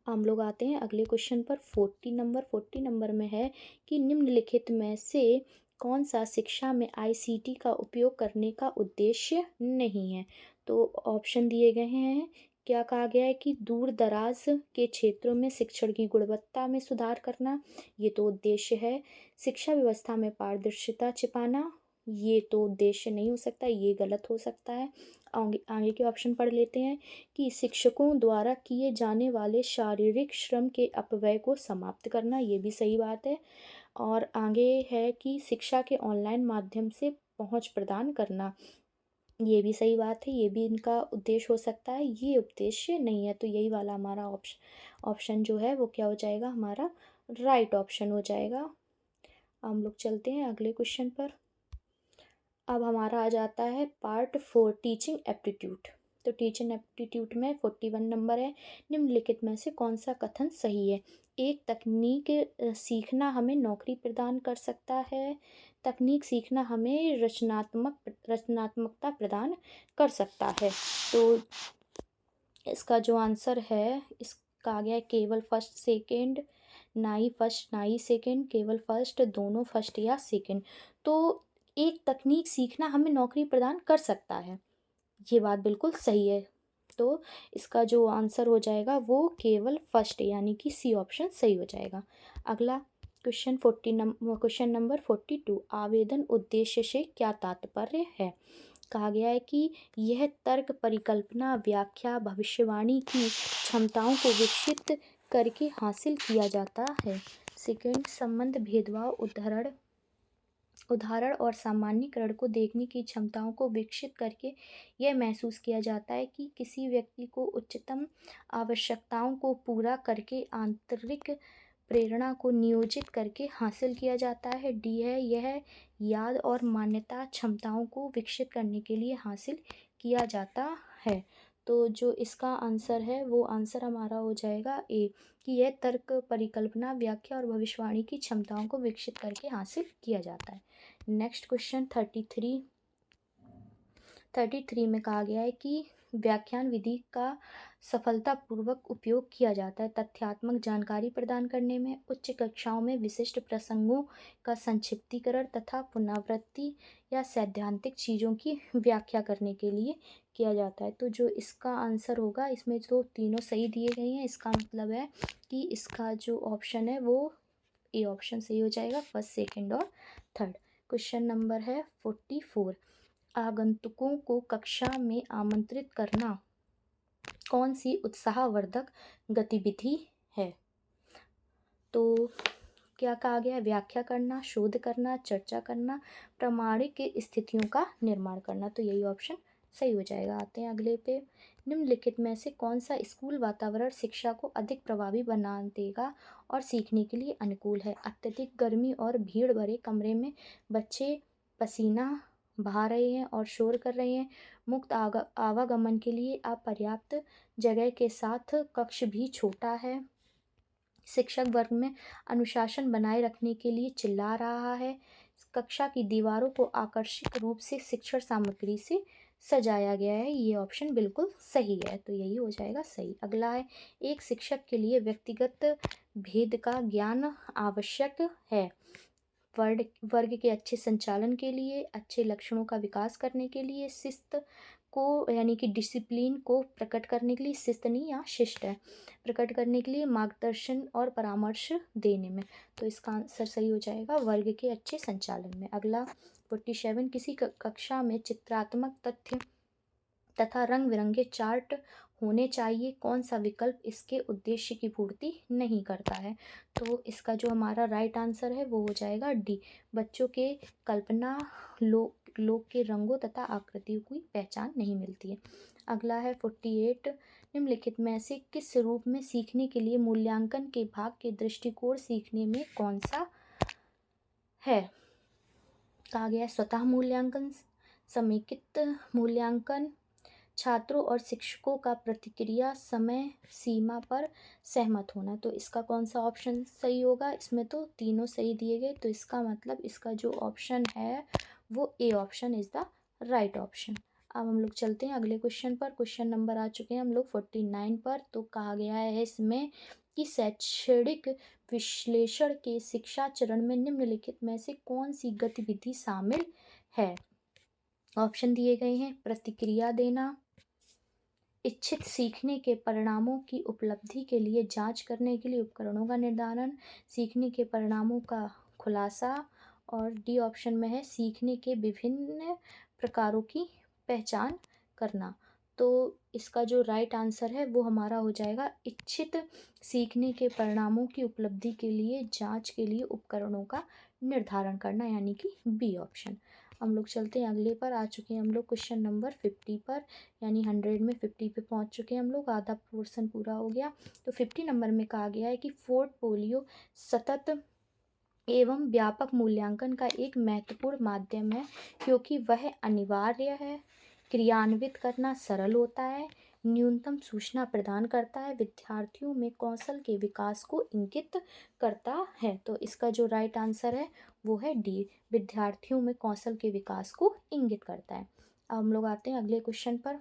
हम लोग आते हैं अगले क्वेश्चन पर। 40 नंबर में है कि निम्नलिखित में से कौन सा शिक्षा में आईसीटी का उपयोग करने का उद्देश्य नहीं है? तो ऑप्शन दिए गए हैं। क्या कहा गया है कि दूर दराज के क्षेत्रों में शिक्षण की गुणवत्ता में सुधार करना, ये तो उद्देश्य है। शिक्षा व्यवस्था में पारदर्शिता छिपाना, ये तो उद्देश्य नहीं हो सकता, ये गलत हो सकता है। आगे आगे के ऑप्शन पढ़ लेते हैं कि शिक्षकों द्वारा किए जाने वाले शारीरिक श्रम के अपव्यय को समाप्त करना, ये भी सही बात है। और आगे है कि शिक्षा के ऑनलाइन माध्यम से पहुंच प्रदान करना, ये भी सही बात है, ये भी इनका उद्देश्य हो सकता है, ये उद्देश्य नहीं है। तो यही वाला हमारा ऑप्शन जो है वो क्या हो जाएगा? हमारा राइट ऑप्शन हो जाएगा। हम लोग चलते हैं अगले क्वेश्चन पर। अब हमारा आ जाता है पार्ट 4 टीचिंग एप्टीट्यूड। तो टीचिंग एप्टीट्यूड में 41 नंबर है, निम्नलिखित में से कौन सा कथन सही है? एक, तकनीक सीखना हमें नौकरी प्रदान कर सकता है। तकनीक सीखना हमें रचनात्मकता प्रदान कर सकता है। तो इसका जो आंसर है इसका आ गया है केवल फर्स्ट सेकंड, ना ही फर्स्ट ना ही सेकंड, केवल फर्स्ट, दोनों फर्स्ट या सेकंड। तो एक तकनीक सीखना हमें नौकरी प्रदान कर सकता है, ये बात बिल्कुल सही है। तो इसका जो आंसर हो जाएगा वो केवल फर्स्ट, यानी कि सी ऑप्शन सही हो जाएगा। अगला क्वेश्चन नंबर 42, आवेदन उद्देश्य से क्या तात्पर्य है? कहा गया है कि यह तर्क, परिकल्पना, व्याख्या, भविष्यवाणी की क्षमताओं को विकसित करके हासिल किया जाता है। सेकंड, संबंध, भेदभाव, उदाहरण उदाहरण और सामान्यीकरण को देखने की क्षमताओं को विकसित करके यह महसूस किया जाता है कि किसी व्यक्ति को उच्चतम आवश्यकताओं को पूरा करके आंतरिक प्रेरणा को नियोजित करके हासिल किया जाता है। डी है, यह याद और मान्यता क्षमताओं को विकसित करने के लिए हासिल किया जाता है। तो जो इसका आंसर है वो आंसर हमारा हो जाएगा ए, कि यह तर्क, परिकल्पना, व्याख्या और भविष्यवाणी की क्षमताओं को विकसित करके हासिल किया जाता है। नेक्स्ट क्वेश्चन 33 में कहा गया है कि व्याख्यान विधि का सफलतापूर्वक उपयोग किया जाता है तथ्यात्मक जानकारी प्रदान करने में, उच्च कक्षाओं में विशिष्ट प्रसंगों का संक्षिप्तीकरण तथा पुनरावृत्ति या सैद्धांतिक चीज़ों की व्याख्या करने के लिए किया जाता है। तो जो इसका आंसर होगा, इसमें जो तीनों सही दिए गए हैं, इसका मतलब है कि इसका जो ऑप्शन है वो ए ऑप्शन सही हो जाएगा, फर्स्ट, सेकेंड और थर्ड। क्वेश्चन नंबर है 44, आगंतुकों को कक्षा में आमंत्रित करना कौन सी उत्साहवर्धक गतिविधि है? तो क्या कहा गया है? व्याख्या करना, शोध करना, चर्चा करना, प्रामाणिक स्थितियों का निर्माण करना। तो यही ऑप्शन सही हो जाएगा। आते हैं अगले पे। निम्नलिखित में से कौन सा स्कूल वातावरण शिक्षा को अधिक प्रभावी बना देगा और सीखने के लिए अनुकूल है? अत्यधिक गर्मी और भीड़ भरे कमरे में बच्चे पसीना बहा रहे हैं और शोर कर रहे हैं। मुक्त आवागमन के लिए अपर्याप्त जगह के साथ कक्ष भी छोटा है। शिक्षक वर्ग में अनुशासन बनाए रखने के लिए चिल्ला रहा है। कक्षा की दीवारों को आकर्षक रूप से शिक्षण सामग्री से सजाया गया है। ये ऑप्शन बिल्कुल सही है, तो यही हो जाएगा सही। अगला है, एक शिक्षक के लिए व्यक्तिगत भेद का ज्ञान आवश्यक है। वर्ग के अच्छे संचालन के लिए, अच्छे लक्षणों का विकास करने के लिए, शिस्त को यानी कि डिसिप्लिन को प्रकट करने के लिए, शिस्त नहीं यहाँ शिष्ट है, प्रकट करने के लिए, मार्गदर्शन और परामर्श देने में। तो इसका आंसर सही हो जाएगा वर्ग के अच्छे संचालन में। अगला 47, किसी कक्षा में चित्रात्मक तथ्य तथा रंग बिरंगे चार्ट होने चाहिए। कौन सा विकल्प इसके उद्देश्य की पूर्ति नहीं करता है? तो इसका जो हमारा राइट आंसर है वो हो जाएगा डी, बच्चों के कल्पना लोक के रंगों तथा आकृतियों की पहचान नहीं मिलती है। अगला है 48, निम्नलिखित में से किस रूप में सीखने के लिए मूल्यांकन के भाग के दृष्टिकोण सीखने में कौन सा है? कहा गया है स्वतः मूल्यांकन, समेकित मूल्यांकन, छात्रों और शिक्षकों का प्रतिक्रिया समय सीमा पर सहमत होना। तो इसका कौन सा ऑप्शन सही होगा? इसमें तो तीनों सही दिए गए, तो इसका मतलब इसका जो ऑप्शन है वो A option is the right option. अब हम लोग चलते हैं अगले क्वेश्चन पर। क्वेश्चन नंबर आ चुके हैं हम लोग 49 पर। तो कहा गया है इसमें कि शैक्षणिक विश्लेषण के शिक्षा चरण में निम्नलिखित में से कौन सी गतिविधि शामिल है? ऑप्शन दिए गए हैं, प्रतिक्रिया देना, इच्छित सीखने के परिणामों की उपलब्धि के लिए जांच करने के लिए उपकरणों का निर्धारण, सीखने के परिणामों का खुलासा, और डी ऑप्शन में है सीखने के विभिन्न प्रकारों की पहचान करना। तो इसका जो राइट आंसर है वो हमारा हो जाएगा इच्छित सीखने के परिणामों की उपलब्धि के लिए जांच के लिए उपकरणों का निर्धारण करना, यानी कि बी ऑप्शन। हम लोग चलते हैं अगले पर। आ चुके हैं हम लोग क्वेश्चन नंबर 50 पर, यानी 100 में 50 पे पहुंच चुके हैं हम लोग, आधा पोर्शन पूरा हो गया। तो 50 नंबर में कहा गया है कि पोर्टफोलियो सतत एवं व्यापक मूल्यांकन का एक महत्वपूर्ण माध्यम है क्योंकि वह अनिवार्य है, क्रियान्वित करना सरल होता है, न्यूनतम सूचना प्रदान करता है, विद्यार्थियों में कौशल के विकास को इंगित करता है। तो इसका जो राइट आंसर है वो है डी, विद्यार्थियों में कौशल के विकास को इंगित करता है। अब हम लोग आते हैं अगले क्वेश्चन पर।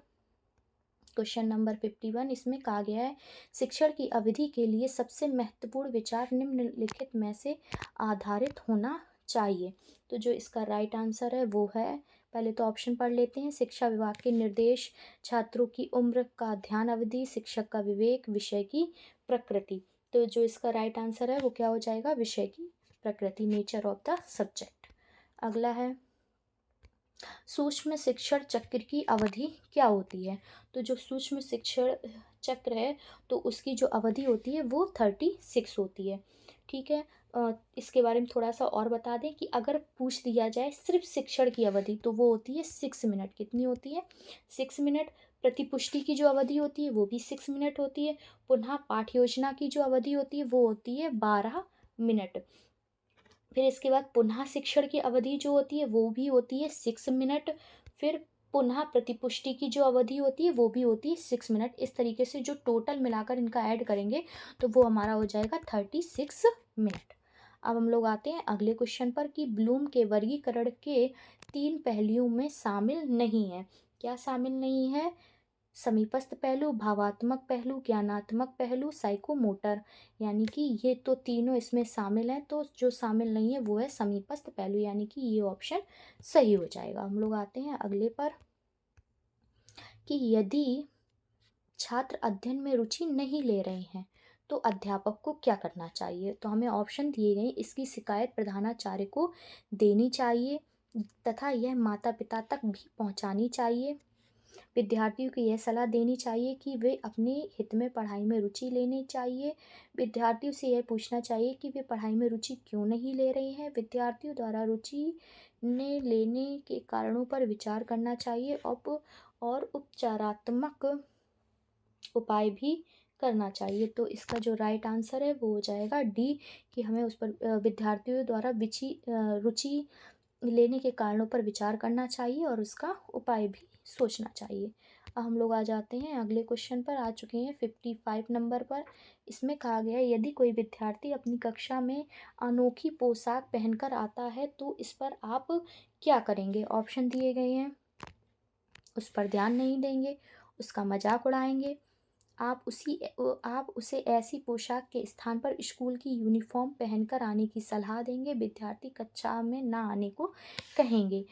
क्वेश्चन नंबर 51, इसमें कहा गया है शिक्षण की अवधि के लिए सबसे महत्वपूर्ण विचार निम्नलिखित में से आधारित होना चाहिए। तो जो इसका राइट आंसर है वो है, पहले तो ऑप्शन पढ़ लेते हैं, शिक्षा विभाग के निर्देश, छात्रों की उम्र का ध्यान अवधि, शिक्षक का विवेक, विषय की प्रकृति। तो जो इसका राइट आंसर है वो क्या हो जाएगा? विषय की प्रकृति, नेचर ऑफ द सब्जेक्ट। अगला है, सूक्ष्म शिक्षण चक्र की अवधि क्या होती है? तो जो सूक्ष्म शिक्षण चक्र है तो उसकी जो अवधि होती है वो 36 होती है। ठीक है, इसके बारे में थोड़ा सा और बता दें कि अगर पूछ दिया जाए सिर्फ शिक्षण की अवधि तो वो होती है 6 मिनट। कितनी होती है? 6 मिनट। प्रतिपुष्टि की जो अवधि होती है वो भी 6 मिनट होती है। पुनः पाठ योजना की जो अवधि होती है वो होती है 12 मिनट। फिर इसके बाद पुनः शिक्षण की अवधि जो होती है वो भी होती है 6 मिनट। फिर पुनः प्रतिपुष्टि की जो अवधि होती है वो भी होती है 6 मिनट। इस तरीके से जो टोटल मिलाकर इनका ऐड करेंगे तो वो हमारा हो जाएगा 36 मिनट। अब हम लोग आते हैं अगले क्वेश्चन पर कि ब्लूम के वर्गीकरण के 3 पहलुओं में शामिल नहीं है। क्या शामिल नहीं है? समीपस्थ पहलू, भावात्मक पहलू, ज्ञानात्मक पहलू, साइकोमोटर। यानी कि ये तो तीनों इसमें शामिल हैं, तो जो शामिल नहीं है वो है समीपस्थ पहलू, यानी कि ये ऑप्शन सही हो जाएगा। हम लोग आते हैं अगले पर कि यदि छात्र अध्ययन में रुचि नहीं ले रहे हैं तो अध्यापक को क्या करना चाहिए? तो हमें ऑप्शन दिए गए, इसकी शिकायत प्रधानाचार्य को देनी चाहिए तथा यह माता पिता तक भी पहुंचानी चाहिए। विद्यार्थियों को यह सलाह देनी चाहिए कि वे अपने हित में पढ़ाई में रुचि लेनी चाहिए। विद्यार्थियों से यह पूछना चाहिए कि वे पढ़ाई में रुचि क्यों नहीं ले रहे हैं। विद्यार्थियों द्वारा रुचि ने लेने के कारणों पर विचार करना चाहिए और उपचारात्मक उपाय भी करना चाहिए। तो इसका जो राइट आंसर है वो हो जाएगा डी, कि हमें उस पर विद्यार्थियों द्वारा रुचि लेने के कारणों पर विचार करना चाहिए और उसका उपाय भी सोचना चाहिए। अब हम लोग आ जाते हैं अगले क्वेश्चन पर, आ चुके हैं 55 नंबर पर। इसमें कहा गया है यदि कोई विद्यार्थी अपनी कक्षा में अनोखी पोशाक पहनकर आता है तो इस पर आप क्या करेंगे? ऑप्शन दिए गए हैं, उस पर ध्यान नहीं देंगे, उसका मजाक उड़ाएंगे, आप उसे ऐसी पोशाक के स्थान पर स्कूल की यूनिफॉर्म पहनकर आने की सलाह देंगे, विद्यार्थी कक्षा में ना आने को कहेंगे।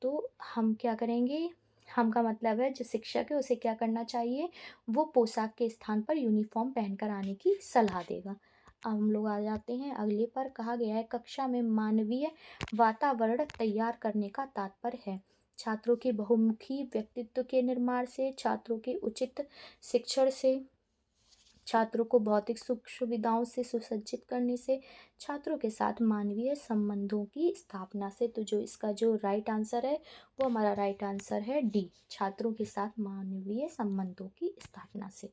तो हम क्या करेंगे? हम का मतलब है जो शिक्षक है उसे क्या करना चाहिए? वो पोशाक के स्थान पर यूनिफॉर्म पहनकर आने की सलाह देगा। अब हम लोग आ जाते हैं अगले पर। कहा गया है कक्षा में मानवीय वातावरण तैयार करने का तात्पर्य है छात्रों के बहुमुखी व्यक्तित्व के निर्माण से, छात्रों के उचित शिक्षण से, छात्रों को भौतिक सुख सुविधाओं से सुसज्जित करने से, छात्रों के साथ मानवीय संबंधों की स्थापना से। तो जो इसका जो राइट आंसर है वो हमारा राइट आंसर है डी, छात्रों के साथ मानवीय संबंधों की स्थापना से।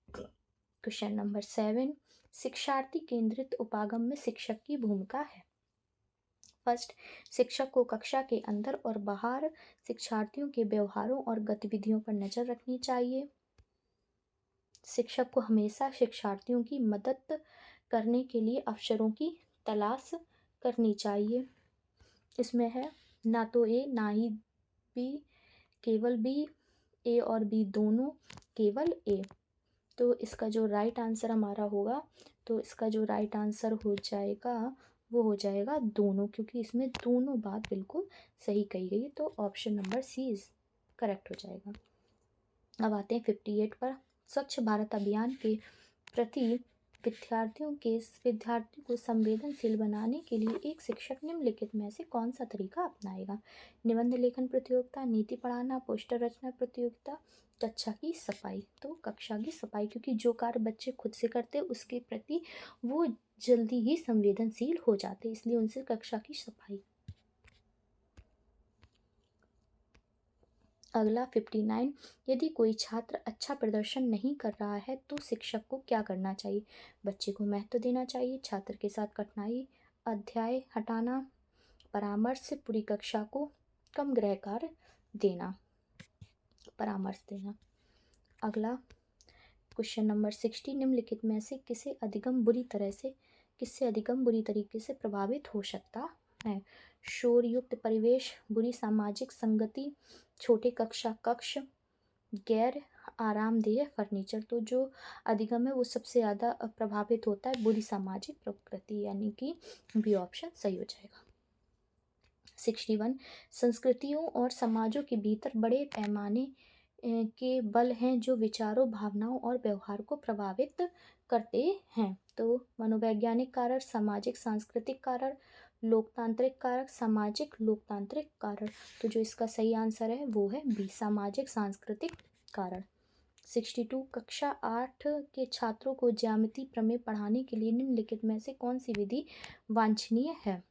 क्वेश्चन नंबर 7, शिक्षार्थी केंद्रित उपागम में शिक्षक की भूमिका है। फर्स्ट, शिक्षक को कक्षा के अंदर और बाहर शिक्षार्थियों के व्यवहारों और गतिविधियों पर नजर रखनी चाहिए। शिक्षक को हमेशा शिक्षार्थियों की मदद करने के लिए अवसरों की तलाश करनी चाहिए। इसमें है ना तो ए ना ही बी, केवल बी, ए और बी दोनों, केवल ए। तो इसका जो राइट आंसर हमारा होगा, तो इसका जो राइट आंसर हो जाएगा वो हो जाएगा दोनों, क्योंकि इसमें दोनों बात बिल्कुल सही कही गई है। तो option number C is correct हो जाएगा। अब आते हैं 58 पर। स्वच्छ भारत अभियान के प्रति विद्यार्थियों को संवेदनशील बनाने के लिए एक शिक्षक निम्नलिखित में से कौन सा तरीका अपनाएगा? निबंध लेखन प्रतियोगिता, नीति पढ़ाना, पोस्टर रचना प्रतियोगिता, कक्षा की सफाई। तो कक्षा की सफाई, क्योंकि जो कार्य बच्चे खुद से करते हैं उसके प्रति वो जल्दी ही संवेदनशील हो जाते, इसलिए उनसे कक्षा की सफाई। अगला 59, यदि कोई छात्र अच्छा प्रदर्शन नहीं कर रहा है तो शिक्षक को क्या करना चाहिए? बच्चे को महत्व देना चाहिए, छात्र के साथ कठिनाई, अध्याय हटाना, परामर्श, पूरी कक्षा को कम गृह कार्य देना, परामर्श देना। अगला क्वेश्चन नंबर 60, निम्नलिखित में से किससे अधिगम बुरी तरीके से प्रभावित हो सकता है? शोर युक्त परिवेश, बुरी सामाजिक संगति, छोटे कक्ष, गैर आरामदेह फर्नीचर। तो जो अधिगम है वो सबसे ज़्यादा प्रभावित होता है बुरी सामाजिक प्रकृति, यानी कि बी ऑप्शन सही हो जाएगा। 61, संस्कृतियों और समाजों के भीतर बड़े पैमाने के बल हैं जो विचारों, भावनाओं और व्यवहार को प्रभावित करते हैं। तो मनोवैज्ञानिक कारक, सामाजिक सांस्कृतिक कारक, लोकतांत्रिक कारक, सामाजिक लोकतांत्रिक कारक। तो जो इसका सही आंसर है वो है बी, सामाजिक सांस्कृतिक कारक। 62 कक्षा 8 के छात्रों को ज्यामिति प्रमेय पढ़ाने के लिए निम्नलिखित में से कौन सी विधि वांछनीय है?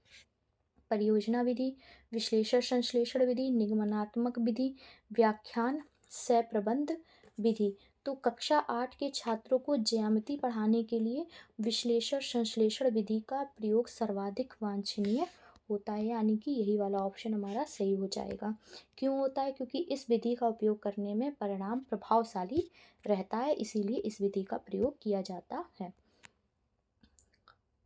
परियोजना विधि, विश्लेषण संश्लेषण विधि, निगमनात्मक विधि, व्याख्यान सह प्रबंध विधि। तो कक्षा 8 के छात्रों को ज्यामिति पढ़ाने के लिए विश्लेषण संश्लेषण विधि का प्रयोग सर्वाधिक वांछनीय होता है, यानी कि यही वाला ऑप्शन हमारा सही हो जाएगा। क्यों होता है? क्योंकि इस विधि का उपयोग करने में परिणाम प्रभावशाली रहता है, इसीलिए इस विधि का प्रयोग किया जाता है।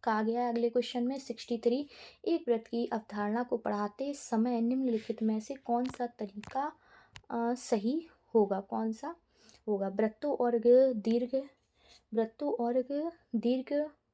कहा गया है अगले क्वेश्चन में 63 एक वृत्त की अवधारणा को पढ़ाते समय निम्नलिखित में से कौन सा तरीका सही होगा? कौन सा होगा? वृत्तों और दीर्घ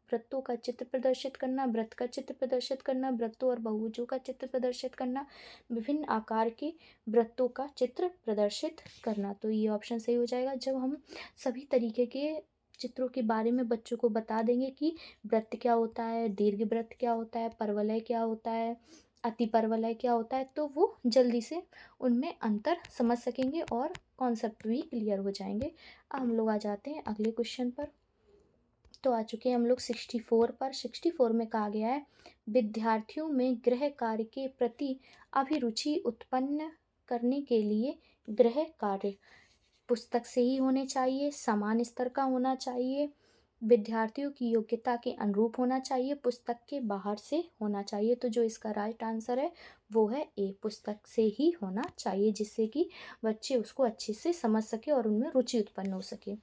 वृत्तों का चित्र प्रदर्शित करना, वृत्त का चित्र प्रदर्शित करना, वृत्तों और बहुभुजों का चित्र प्रदर्शित करना, विभिन्न आकार के वृत्तों का चित्र प्रदर्शित करना। तो ये ऑप्शन सही हो जाएगा। जब हम सभी तरीके के चित्रों के बारे में बच्चों को बता देंगे कि वृत्त क्या होता है, दीर्घ वृत्त क्या होता है, परवलय क्या होता है, अति परवलय क्या होता है, तो वो जल्दी से उनमें अंतर समझ सकेंगे और कॉन्सेप्ट भी क्लियर हो जाएंगे। अब हम लोग आ जाते हैं अगले क्वेश्चन पर। तो आ चुके हैं हम लोग 64 पर। 64 में कहा गया है विद्यार्थियों में गृह कार्य के प्रति अभिरुचि उत्पन्न करने के लिए गृह कार्य पुस्तक से ही होने चाहिए, समान स्तर का होना चाहिए, विद्यार्थियों की योग्यता के अनुरूप होना चाहिए, पुस्तक के बाहर से होना चाहिए। तो जो इसका राइट आंसर है वो है ए, पुस्तक से ही होना चाहिए, जिससे कि बच्चे उसको अच्छे से समझ सके और उनमें रुचि उत्पन्न हो सके।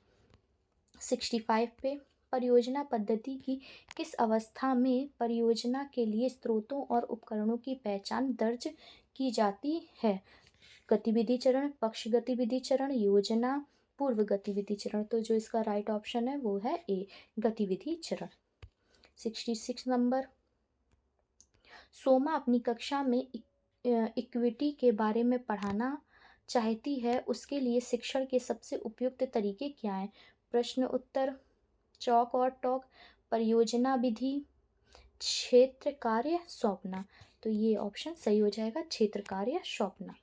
65 पे परियोजना पद्धति की किस अवस्था में परियोजना के लिए स्रोतों और उपकरणों की पहचान दर्ज की जाती है? गतिविधि चरण, पक्ष गतिविधि चरण, योजना, पूर्व गतिविधि चरण। तो जो इसका राइट ऑप्शन है वो है ए, गतिविधि चरण। 66 नंबर, सोमा अपनी कक्षा में इक्विटी के बारे में पढ़ाना चाहती है, उसके लिए शिक्षण के सबसे उपयुक्त तरीके क्या हैं? प्रश्न उत्तर, चौक और टॉक, परियोजना विधि, क्षेत्र कार्य सौंपना। तो ये ऑप्शन सही हो जाएगा, क्षेत्र कार्य सौंपना।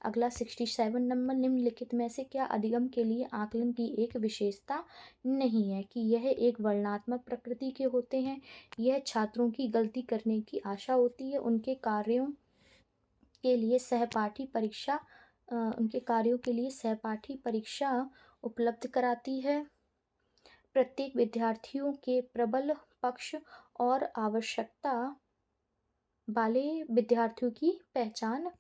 अगला 67 नंबर, निम्नलिखित में से क्या अधिगम के लिए आकलन की एक विशेषता नहीं है? कि यह एक वर्णनात्मक प्रकृति के होते हैं, यह छात्रों की गलती करने की आशा होती है, उनके कार्यों के लिए सहपाठी परीक्षा उपलब्ध कराती है, प्रत्येक विद्यार्थियों के प्रबल पक्ष और आवश्यकता वाले विद्यार्थियों की पहचान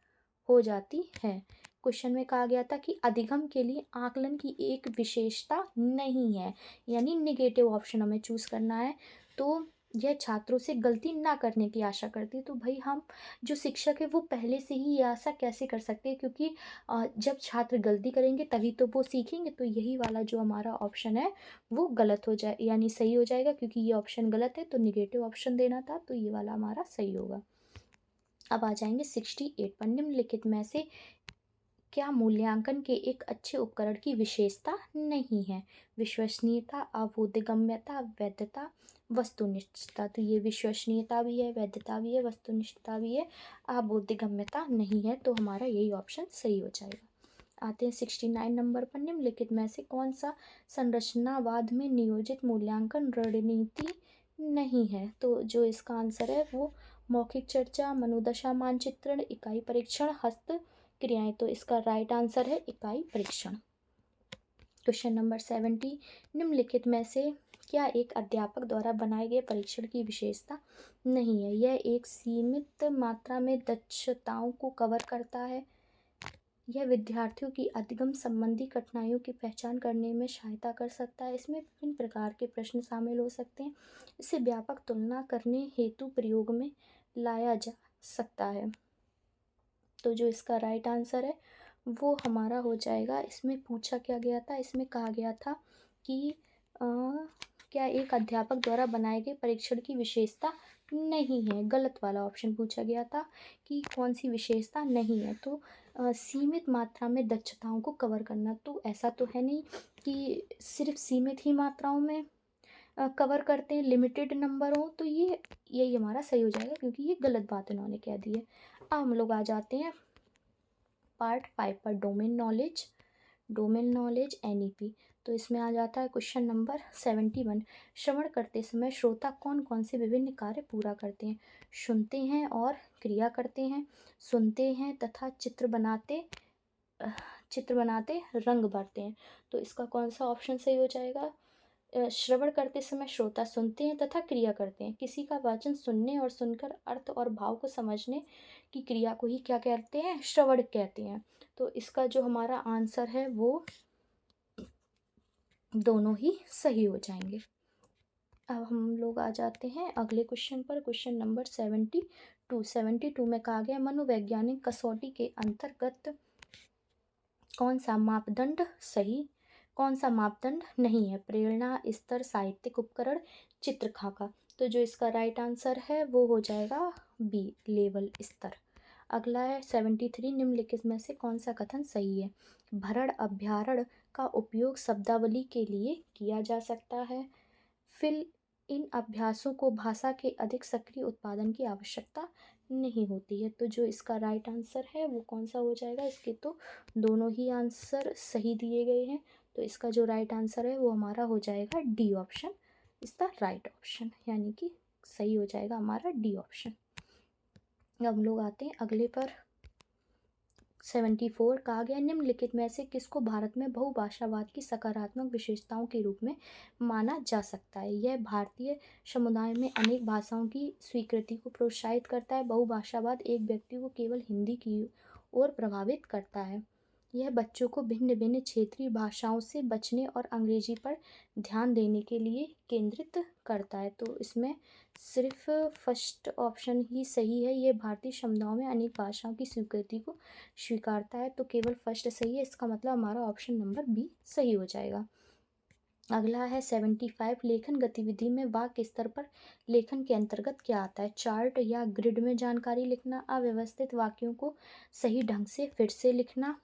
हो जाती है। क्वेश्चन में कहा गया था कि अधिगम के लिए आकलन की एक विशेषता नहीं है, यानी निगेटिव ऑप्शन हमें चूज करना है। तो यह छात्रों से गलती ना करने की आशा करती है। तो भाई हम जो शिक्षक है वो पहले से ही ये आशा कैसे कर सकते हैं, क्योंकि जब छात्र गलती करेंगे तभी तो वो सीखेंगे। तो यही वाला जो हमारा ऑप्शन है वो गलत हो जाए, यानी सही हो जाएगा, क्योंकि ये ऑप्शन गलत है तो निगेटिव ऑप्शन देना था, तो ये वाला हमारा सही होगा। अब आ जाएंगे 68 पर, निम्नलिखित में से क्या मूल्यांकन के एक अच्छे उपकरण की विशेषता नहीं है? विश्वसनीयता, अबोधगम्यता, वैधता, वस्तुनिष्ठता। तो ये विश्वसनीयता भी है, वैधता भी है, वस्तुनिष्ठता भी है, अबोधगम्यता नहीं है। तो हमारा यही ऑप्शन सही हो जाएगा। आते हैं 69 नंबर पर, निम्नलिखित में से कौन सा संरचनावाद में नियोजित मूल्यांकन रणनीति नहीं है? तो जो इसका आंसर है वो मौखिक चर्चा, मनोदशा मानचित्रण, इकाई परीक्षण, हस्त क्रियाएं। तो इसका राइट आंसर है इकाई परीक्षण। क्वेश्चन नंबर 70, निम्नलिखित में से क्या एक अध्यापक द्वारा बनाए गए परीक्षण की विशेषता नहीं है? यह एक सीमित मात्रा में दक्षताओं को कवर करता है, यह विद्यार्थियों की अधिगम संबंधी कठिनाइयों की पहचान करने में सहायता कर सकता है, इसमें विभिन्न प्रकार के प्रश्न शामिल हो सकते हैं, इसे व्यापक तुलना करने हेतु प्रयोग में लाया जा सकता है। तो जो इसका राइट आंसर है वो हमारा हो जाएगा। इसमें पूछा क्या गया था, इसमें कहा गया था कि क्या एक अध्यापक द्वारा बनाए गए परीक्षण की विशेषता नहीं है, गलत वाला ऑप्शन पूछा गया था कि कौन सी विशेषता नहीं है। तो सीमित मात्रा में दक्षताओं को कवर करना, तो ऐसा तो है नहीं कि सिर्फ सीमित ही मात्राओं में कवर करते हैं, लिमिटेड नंबर हो। तो यही हमारा सही हो जाएगा, क्योंकि ये गलत बात इन्होंने कह दी है। अब हम लोग आ जाते हैं पार्ट 5 पर, domain knowledge. Domain knowledge, NEP। तो इसमें आ जाता है क्वेश्चन नंबर 71। श्रवण करते समय श्रोता कौन कौन से विभिन्न कार्य पूरा करते हैं? सुनते हैं और क्रिया करते हैं, सुनते हैं तथा चित्र बनाते, रंग भरते हैं। तो इसका कौन सा ऑप्शन सही हो जाएगा? श्रवण करते समय श्रोता सुनते हैं तथा क्रिया करते हैं। किसी का वाचन सुनने और सुनकर अर्थ और भाव को समझने की क्रिया को ही क्या कहते हैं? श्रवण कहते हैं। तो इसका जो हमारा आंसर है वो दोनों ही सही हो जाएंगे। अब हम लोग आ जाते हैं अगले क्वेश्चन पर, क्वेश्चन नंबर 72 में कहा गया मनोवैज्ञानिक कसौटी के अंतर्गत कौन सा मापदंड सही, कौन सा मापदंड नहीं है? प्रेरणा स्तर, साहित्यिक उपकरण, चित्रखाका। तो जो इसका राइट आंसर है वो हो जाएगा बी, लेवल स्तर। अगला है 73, निम्नलिखित में से कौन सा कथन सही है? भरण अभ्यारण का उपयोग शब्दावली के लिए किया जा सकता है। फिल इन अभ्यासों को भाषा के अधिक सक्रिय उत्पादन की आवश्यकता नहीं होती है। तो जो इसका राइट आंसर है वो कौन सा हो जाएगा? इसके तो दोनों ही आंसर सही दिए गए हैं। तो इसका जो राइट आंसर है वो हमारा हो जाएगा डी ऑप्शन, इसका राइट ऑप्शन, यानी कि सही हो जाएगा हमारा डी ऑप्शन। अब हम लोग आते हैं अगले पर, 74 कहा गया निम्नलिखित में से किसको भारत में बहुभाषावाद की सकारात्मक विशेषताओं के रूप में माना जा सकता है? यह भारतीय समुदाय में अनेक भाषाओं की स्वीकृति को प्रोत्साहित करता है। बहुभाषावाद एक व्यक्ति को केवल हिंदी की ओर प्रभावित करता है। यह बच्चों को भिन्न भिन्न क्षेत्रीय भाषाओं से बचने और अंग्रेजी पर ध्यान देने के लिए केंद्रित करता है। तो इसमें सिर्फ फर्स्ट ऑप्शन ही सही है। ये भारतीय समुदायों में अनेक भाषाओं की स्वीकृति को स्वीकारता है। तो केवल फर्स्ट सही है, इसका मतलब हमारा ऑप्शन नंबर बी सही हो जाएगा। अगला है 75, लेखन गतिविधि में वाक्य स्तर पर लेखन के अंतर्गत क्या आता है? चार्ट या ग्रिड में जानकारी लिखना, अव्यवस्थित वाक्यों को सही ढंग से फिर से लिखना।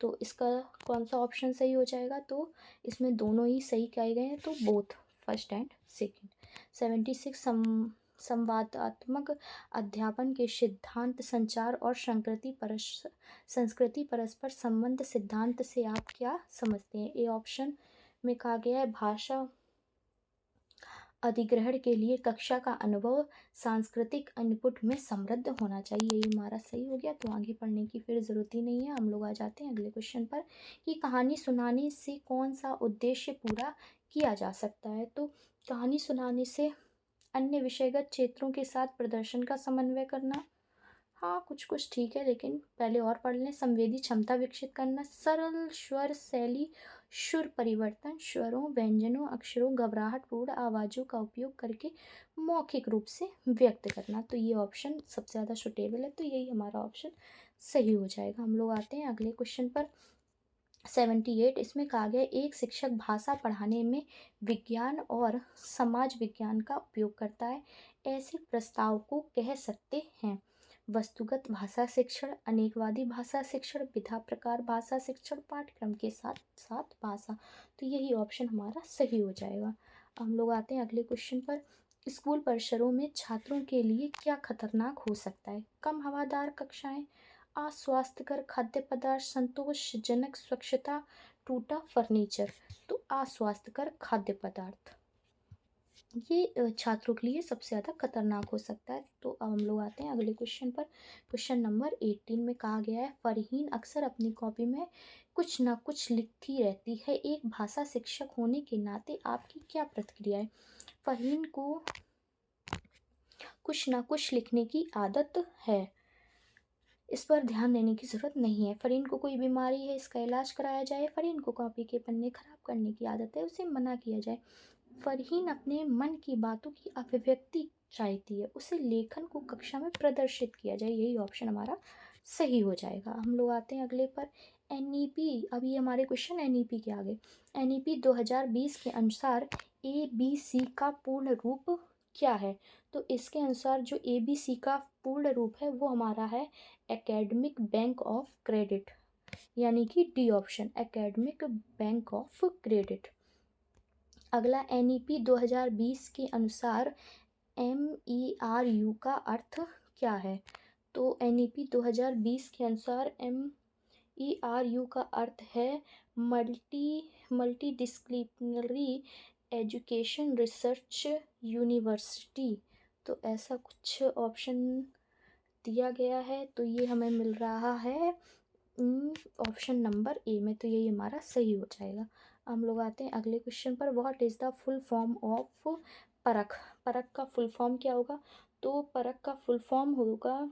तो इसका कौन सा ऑप्शन सही हो जाएगा? तो इसमें दोनों ही सही कहे गए हैं, तो बोथ, फर्स्ट एंड सेकंड। 76, संवादात्मक अध्यापन के सिद्धांत संचार और संस्कृति परस्पर संबंध सिद्धांत से आप क्या समझते हैं? ए ऑप्शन में कहा गया है भाषा अधिग्रहण के लिए कक्षा का अनुभव सांस्कृतिक इनपुट में समृद्ध होना चाहिए। ये हमारा सही हो गया, तो आगे पढ़ने की फिर ज़रूरत ही नहीं है। हम लोग आ जाते हैं अगले क्वेश्चन पर कि कहानी सुनाने से कौन सा उद्देश्य पूरा किया जा सकता है? तो कहानी सुनाने से अन्य विषयगत क्षेत्रों के साथ प्रदर्शन का समन्वय करना, हाँ कुछ कुछ ठीक है, लेकिन पहले और पढ़ लें। संवेदी क्षमता विकसित करना, सरल स्वर शैली, सुर परिवर्तन, स्वरों, व्यंजनों, अक्षरों, घबराहटपूर्ण आवाज़ों का उपयोग करके मौखिक रूप से व्यक्त करना। तो ये ऑप्शन सबसे ज़्यादा सुटेबल है, तो यही हमारा ऑप्शन सही हो जाएगा। हम लोग आते हैं अगले क्वेश्चन पर, 78, इसमें कहा गया एक शिक्षक भाषा पढ़ाने में विज्ञान और समाज विज्ञान का उपयोग करता है। ऐसे प्रस्ताव को कह सकते हैं वस्तुगत भाषा शिक्षण, अनेकवादी भाषा शिक्षण, विधा प्रकार भाषा शिक्षण, पाठ्यक्रम के साथ साथ भाषा। तो यही ऑप्शन हमारा सही हो जाएगा। हम लोग आते हैं अगले क्वेश्चन पर, स्कूल परिसरों में छात्रों के लिए क्या खतरनाक हो सकता है? कम हवादार कक्षाएं, अस्वास्थ्यकर खाद्य पदार्थ, संतोषजनक स्वच्छता, टूटा फर्नीचर। तो अस्वास्थ्यकर खाद्य पदार्थ ये छात्रों के लिए सबसे ज़्यादा खतरनाक हो सकता है। तो अब हम लोग आते हैं अगले क्वेश्चन पर, क्वेश्चन नंबर 18 में कहा गया है फरहीन अक्सर अपनी कॉपी में कुछ ना कुछ लिखती रहती है। एक भाषा शिक्षक होने के नाते आपकी क्या प्रतिक्रिया है? फरहीन को कुछ ना कुछ लिखने की आदत है, इस पर ध्यान देने की ज़रूरत नहीं है। फरहीन को कोई बीमारी है, इसका इलाज कराया जाए। फरहीन को कॉपी के पन्ने खराब करने की आदत है, उसे मना किया जाए। फरहीन अपने मन की बातों की अभिव्यक्ति चाहती है, उसे लेखन को कक्षा में प्रदर्शित किया जाए। यही ऑप्शन हमारा सही हो जाएगा। हम लोग आते हैं अगले पर, NEP, अभी हमारे क्वेश्चन NEP के आगे। NEP 2020 के अनुसार ABC का पूर्ण रूप क्या है? तो इसके अनुसार जो ABC का पूर्ण रूप है वो हमारा है एकेडमिक बैंक ऑफ क्रेडिट, यानी कि D option, academic bank of credit. अगला NEP 2020 के अनुसार MERU का अर्थ क्या है? तो NEP 2020 के अनुसार MERU का अर्थ है multi disciplinary education research university. तो ऐसा कुछ ऑप्शन दिया गया है, तो ये हमें मिल रहा है ऑप्शन नंबर ए में, तो यही हमारा सही हो जाएगा। हम लोग आते हैं अगले क्वेश्चन पर। What is the full form of परख? परख का फुल फॉर्म क्या होगा? तो परख का फुल फॉर्म होगा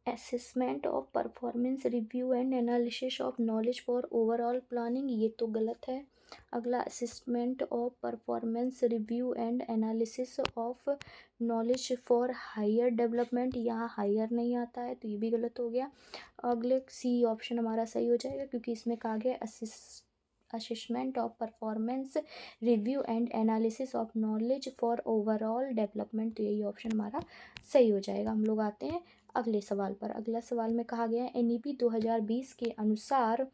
assessment of performance review and analysis of knowledge for overall planning. ये तो गलत है। अगला assessment of performance review and analysis of knowledge for higher development, यहाँ हायर नहीं आता है, तो ये भी गलत हो गया। अगले सी ऑप्शन हमारा सही हो जाएगा, क्योंकि इसमें कहा गया assessment of performance review and analysis of knowledge for overall development, तो यही ऑप्शन हमारा सही हो जाएगा। हम लोग आते हैं अगले सवाल पर। अगला सवाल में कहा गया है एनईपी 2020 के अनुसार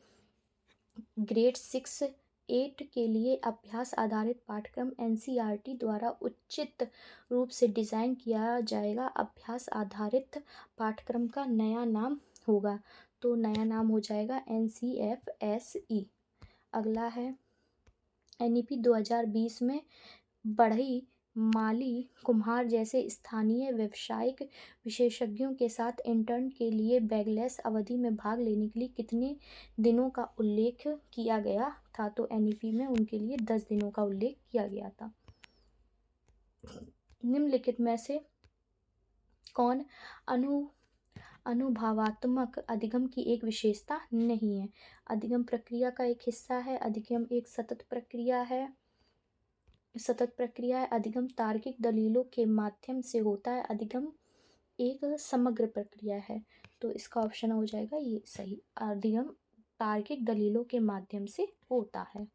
ग्रेड 6-8 के लिए अभ्यास आधारित पाठ्यक्रम एनसीईआरटी द्वारा उचित रूप से डिज़ाइन किया जाएगा। अभ्यास आधारित पाठ्यक्रम का नया नाम होगा, तो नया नाम हो जाएगा एनसीएफएसई। अगला है एनईपी 2020 में बढ़ई, माली, कुम्हार जैसे स्थानीय व्यावसायिक विशेषज्ञों के साथ इंटर्न के लिए बैगलेस अवधि में भाग लेने के लिए कितने दिनों का उल्लेख किया गया था? तो एनईपी में उनके लिए 10 दिनों का उल्लेख किया गया था। निम्नलिखित में से कौन अनुभवात्मक अधिगम की एक विशेषता नहीं है? अधिगम प्रक्रिया का एक हिस्सा है। अधिगम एक सतत प्रक्रिया है। अधिगम तार्किक दलीलों के माध्यम से होता है। अधिगम एक समग्र प्रक्रिया है, तो इसका ऑप्शन हो जाएगा ये सही। अधिगम तार्किक दलीलों के माध्यम से होता है।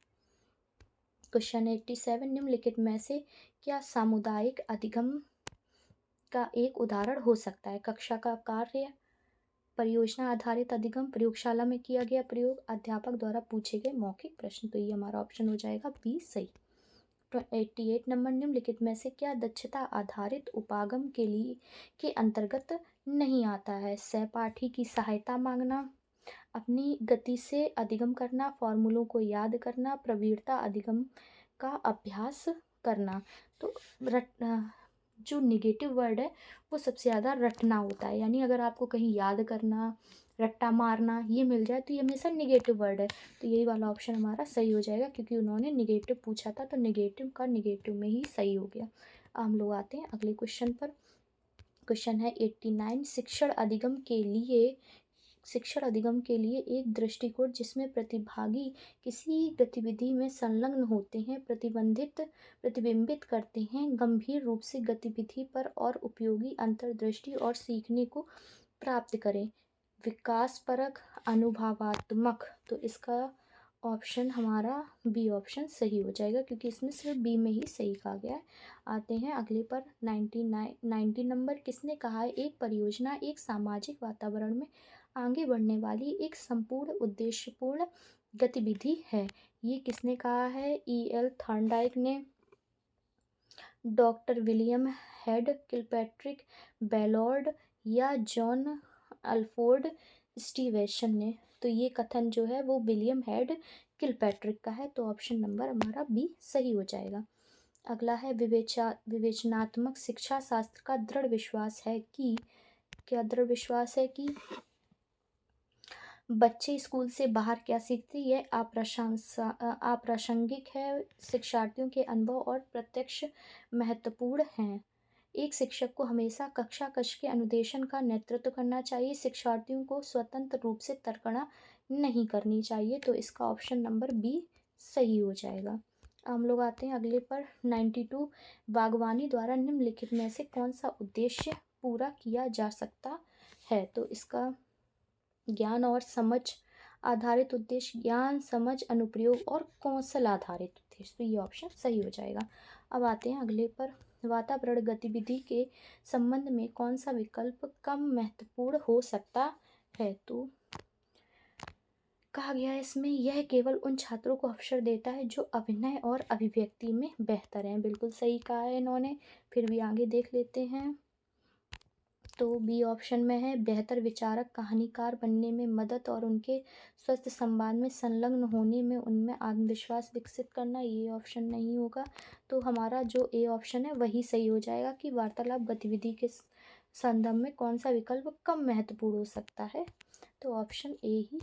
क्वेश्चन 87, निम्नलिखित में से क्या सामुदायिक अधिगम का एक उदाहरण हो सकता है? कक्षा का कार्य, परियोजना आधारित अधिगम, प्रयोगशाला में किया गया प्रयोग, अध्यापक द्वारा पूछे गए मौखिक प्रश्न, तो ये हमारा ऑप्शन हो जाएगा बी सही। 88 नंबर, निम्नलिखित में से क्या दक्षता आधारित उपागम के लिए के अंतर्गत नहीं आता है? सहपाठी की सहायता मांगना, अपनी गति से अधिगम करना, फॉर्मूलों को याद करना, प्रवीणता अधिगम का अभ्यास करना। तो जो निगेटिव वर्ड है वो सबसे ज़्यादा रटना होता है, यानी अगर आपको कहीं याद करना, रट्टा मारना ये मिल जाए तो ये हमेशा निगेटिव वर्ड है, तो यही वाला ऑप्शन हमारा सही हो जाएगा, क्योंकि उन्होंने निगेटिव पूछा था, तो निगेटिव का निगेटिव में ही सही हो गया। हम लोग आते हैं अगले क्वेश्चन पर। क्वेश्चन है 89, शिक्षण अधिगम के लिए एक दृष्टिकोण जिसमें प्रतिभागी किसी गतिविधि में संलग्न होते हैं, प्रतिबिंबित करते हैं गंभीर रूप से गतिविधि पर और उपयोगी अंतर्दृष्टि और सीखने को प्राप्त करें। विकासपरक, अनुभवात्मक, तो इसका ऑप्शन हमारा बी ऑप्शन सही हो जाएगा, क्योंकि इसमें सिर्फ बी में ही सही कहा गया है। आते हैं अगले पर। 90 नंबर, किसने कहा है एक परियोजना एक सामाजिक वातावरण में आगे बढ़ने वाली एक संपूर्ण उद्देश्यपूर्ण गतिविधि है? ये किसने कहा है? E.L. थॉर्नडाइक ने, डॉक्टर विलियम हेड किलपैट्रिक बैलोर्ड या जॉन अल्फ्रेड स्टीवेंसन ने? तो ये कथन जो है वो विलियम हेड किलपैट्रिक का है, तो ऑप्शन नंबर हमारा बी सही हो जाएगा। अगला है विवेचनात्मक शिक्षा शास्त्र का दृढ़ विश्वास है कि बच्चे स्कूल से बाहर क्या सीखते हैं? यह अप्रासंगिक है। शिक्षार्थियों के अनुभव और प्रत्यक्ष महत्वपूर्ण हैं। एक शिक्षक को हमेशा कक्षा कक्ष के अनुदेशन का नेतृत्व करना चाहिए। शिक्षार्थियों को स्वतंत्र रूप से तर्कना नहीं करनी चाहिए, तो इसका ऑप्शन नंबर बी सही हो जाएगा। हम लोग आते हैं अगले पर। 92, बागवानी द्वारा निम्नलिखित में से कौन सा उद्देश्य पूरा किया जा सकता है? तो इसका ज्ञान और समझ आधारित उद्देश्य, ज्ञान समझ अनुप्रयोग और कौशल आधारित उद्देश्य, तो ये ऑप्शन सही हो जाएगा। अब आते हैं अगले पर। वातावरण गतिविधि के संबंध में कौन सा विकल्प कम महत्वपूर्ण हो सकता है? तो कहा गया है इसमें यह केवल उन छात्रों को अवसर देता है जो अभिनय और अभिव्यक्ति में बेहतर हैं। बिल्कुल सही कहा है इन्होंने। फिर भी आगे देख लेते हैं। तो बी ऑप्शन में है बेहतर विचारक कहानीकार बनने में मदद और उनके स्वस्थ संवाद में संलग्न होने में उनमें आत्मविश्वास विकसित करना, ये ऑप्शन नहीं होगा। तो हमारा जो ए ऑप्शन है वही सही हो जाएगा कि वार्तालाप गतिविधि के संदर्भ में कौन सा विकल्प कम महत्वपूर्ण हो सकता है। तो ऑप्शन ए ही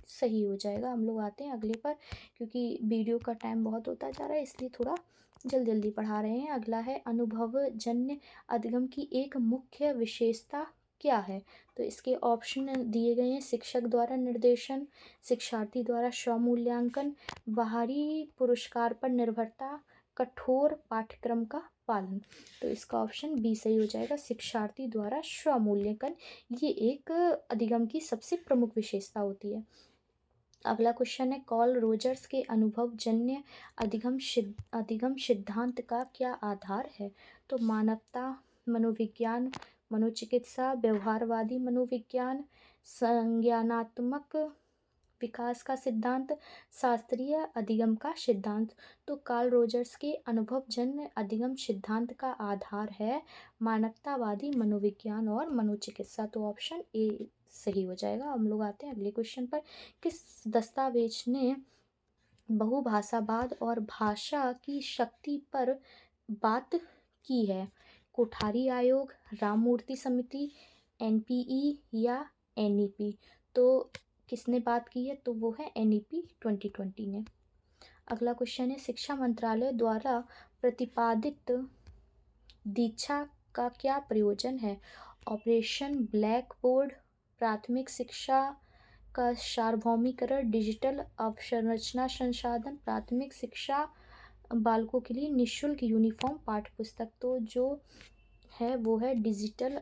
सही हो जाएगा। हम लोग आते हैं अगले पर, क्योंकि वीडियो का टाइम बहुत होता जा रहा है इसलिए थोड़ा जल्दी जल्दी पढ़ा रहे हैं। अगला है अनुभवजन्य अधिगम की एक मुख्य विशेषता क्या है। तो इसके ऑप्शन दिए गए हैं शिक्षक द्वारा निर्देशन, शिक्षार्थी द्वारा स्वमूल्यांकन, बाहरी पुरस्कार पर निर्भरता, कठोर पाठ्यक्रम का पालन। तो इसका ऑप्शन बी सही हो जाएगा, शिक्षार्थी द्वारा स्वमूल्यांकन ये एक अधिगम की सबसे प्रमुख विशेषता होती है। अगला क्वेश्चन है कार्ल रोजर्स के अनुभवजन्य अधिगम सिद्धांत का क्या आधार है। तो मानवता मनोविज्ञान, मनोचिकित्सा, व्यवहारवादी मनोविज्ञान, संज्ञानात्मक विकास का सिद्धांत, शास्त्रीय अधिगम का सिद्धांत। तो कार्ल रोजर्स के अनुभवजन्य अधिगम सिद्धांत का आधार है मानवतावादी मनोविज्ञान और मनोचिकित्सा। तो ऑप्शन ए सही हो जाएगा। हम लोग आते हैं अगले क्वेश्चन पर, किस दस्तावेज ने बहुभाषावाद और भाषा की शक्ति पर बात की है। कोठारी आयोग, राममूर्ति समिति, एनपीई या एनईपी। तो किसने बात की है, तो वो है एनईपी 2020 ने। अगला क्वेश्चन है शिक्षा मंत्रालय द्वारा प्रतिपादित दीक्षा का क्या प्रयोजन है। ऑपरेशन ब्लैक बोर्ड, प्राथमिक शिक्षा का सार्वभौमिकरण, डिजिटल अवसंरचना संसाधन, प्राथमिक शिक्षा बालकों के लिए निःशुल्क यूनिफॉर्म पाठ्यपुस्तक। तो जो है वो है डिजिटल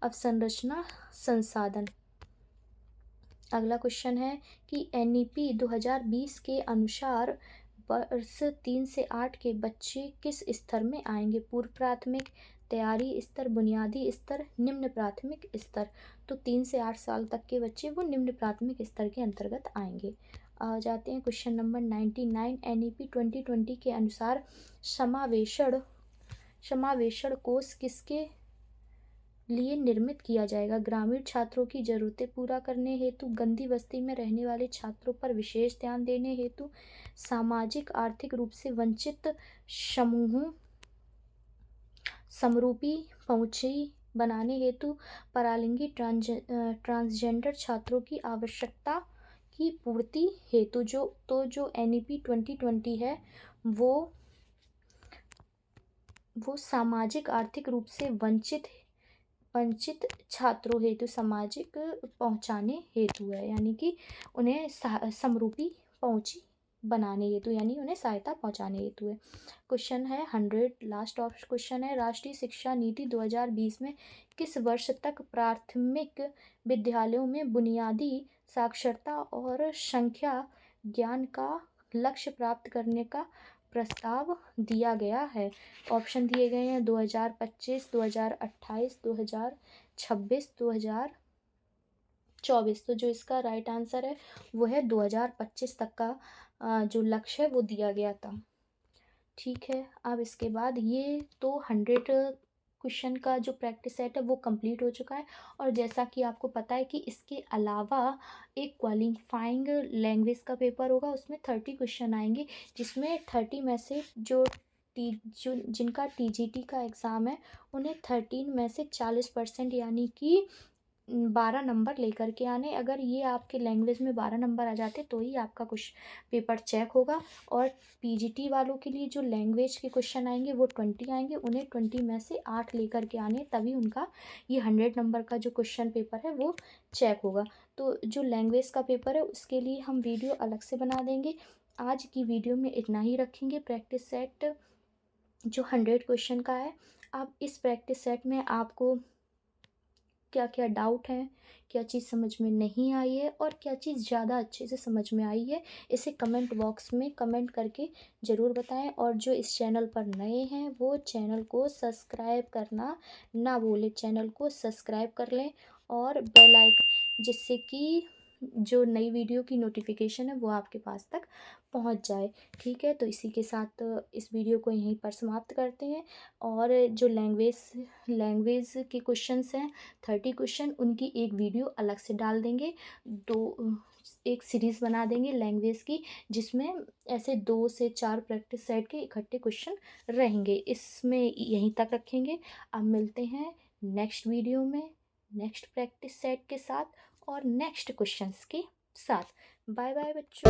अवसंरचना संसाधन। अगला क्वेश्चन है कि एनईपी 2020 के अनुसार वर्ष 3 से 8 के बच्चे किस स्तर में आएंगे। पूर्व प्राथमिक, तैयारी स्तर, बुनियादी स्तर, निम्न प्राथमिक स्तर। तो 3 से 8 साल तक के बच्चे वो निम्न प्राथमिक स्तर के अंतर्गत आएंगे। आ जाते हैं क्वेश्चन नंबर 99। एनईपी 2020 के अनुसार समावेशन कोष किसके लिए निर्मित किया जाएगा। ग्रामीण छात्रों की ज़रूरतें पूरा करने हेतु, गंदी बस्ती में रहने वाले छात्रों पर विशेष ध्यान देने हेतु, सामाजिक आर्थिक रूप से वंचित समूहों समरूपी पहुँची बनाने हेतु, परालिंगी ट्रांसजेंडर छात्रों की आवश्यकता की पूर्ति हेतु। जो एनईपी 2020 है वो सामाजिक आर्थिक रूप से वंचित छात्रों हेतु सामाजिक पहुँचाने हेतु है, यानी कि उन्हें समरूपी पहुँची बनाने हेतु, यानी उन्हें सहायता पहुँचाने हेतु है। क्वेश्चन है 100, लास्ट ऑप्शन क्वेश्चन है राष्ट्रीय शिक्षा नीति 2020 में किस वर्ष तक प्राथमिक विद्यालयों में बुनियादी साक्षरता और संख्या ज्ञान का लक्ष्य प्राप्त करने का प्रस्ताव दिया गया है। ऑप्शन दिए गए हैं 2025, 2028, 2026, 2024। तो जो इसका राइट आंसर है वो है 2025 तक का जो लक्ष्य है वो दिया गया था। ठीक है, अब इसके बाद ये तो 100 क्वेश्चन का जो प्रैक्टिस सेट है वो कंप्लीट हो चुका है। और जैसा कि आपको पता है कि इसके अलावा एक क्वालिफाइंग लैंग्वेज का पेपर होगा, उसमें 30 क्वेश्चन आएंगे, जिसमें 30 में से जिनका टीजीटी का एग्ज़ाम है उन्हें 13 में से 40% यानी कि 12 नंबर लेकर के आने। अगर ये आपके लैंग्वेज में 12 नंबर आ जाते तो ही आपका कुछ पेपर चेक होगा। और पीजीटी वालों के लिए जो लैंग्वेज के क्वेश्चन आएंगे वो 20 आएंगे, उन्हें 20 में से 8 लेकर के आने, तभी उनका ये 100 नंबर का जो क्वेश्चन पेपर है वो चेक होगा। तो जो लैंग्वेज का पेपर है उसके लिए हम वीडियो अलग से बना देंगे। आज की वीडियो में इतना ही रखेंगे। प्रैक्टिस सेट जो 100 क्वेश्चन का है, अब इस प्रैक्टिस सेट में आपको क्या क्या डाउट है, क्या चीज़ समझ में नहीं आई है और क्या चीज़ ज़्यादा अच्छे से समझ में आई है, इसे कमेंट बॉक्स में कमेंट करके ज़रूर बताएं। और जो इस चैनल पर नए हैं वो चैनल को सब्सक्राइब करना ना भूलें, चैनल को सब्सक्राइब कर लें और बेल आइकन, जिससे कि जो नई वीडियो की नोटिफिकेशन है वो आपके पास तक पहुंच जाए। ठीक है, तो इसी के साथ इस वीडियो को यहीं पर समाप्त करते हैं। और जो लैंग्वेज के क्वेश्चंस हैं 30 क्वेश्चन, उनकी एक वीडियो अलग से डाल देंगे। एक सीरीज़ बना देंगे लैंग्वेज की, जिसमें ऐसे 2 से 4 प्रैक्टिस सेट के इकट्ठे क्वेश्चन रहेंगे। इसमें यहीं तक रखेंगे। अब मिलते हैं नेक्स्ट वीडियो में, नेक्स्ट प्रैक्टिस सेट के साथ और नेक्स्ट क्वेश्चंस के साथ। बाय बाय बच्चों।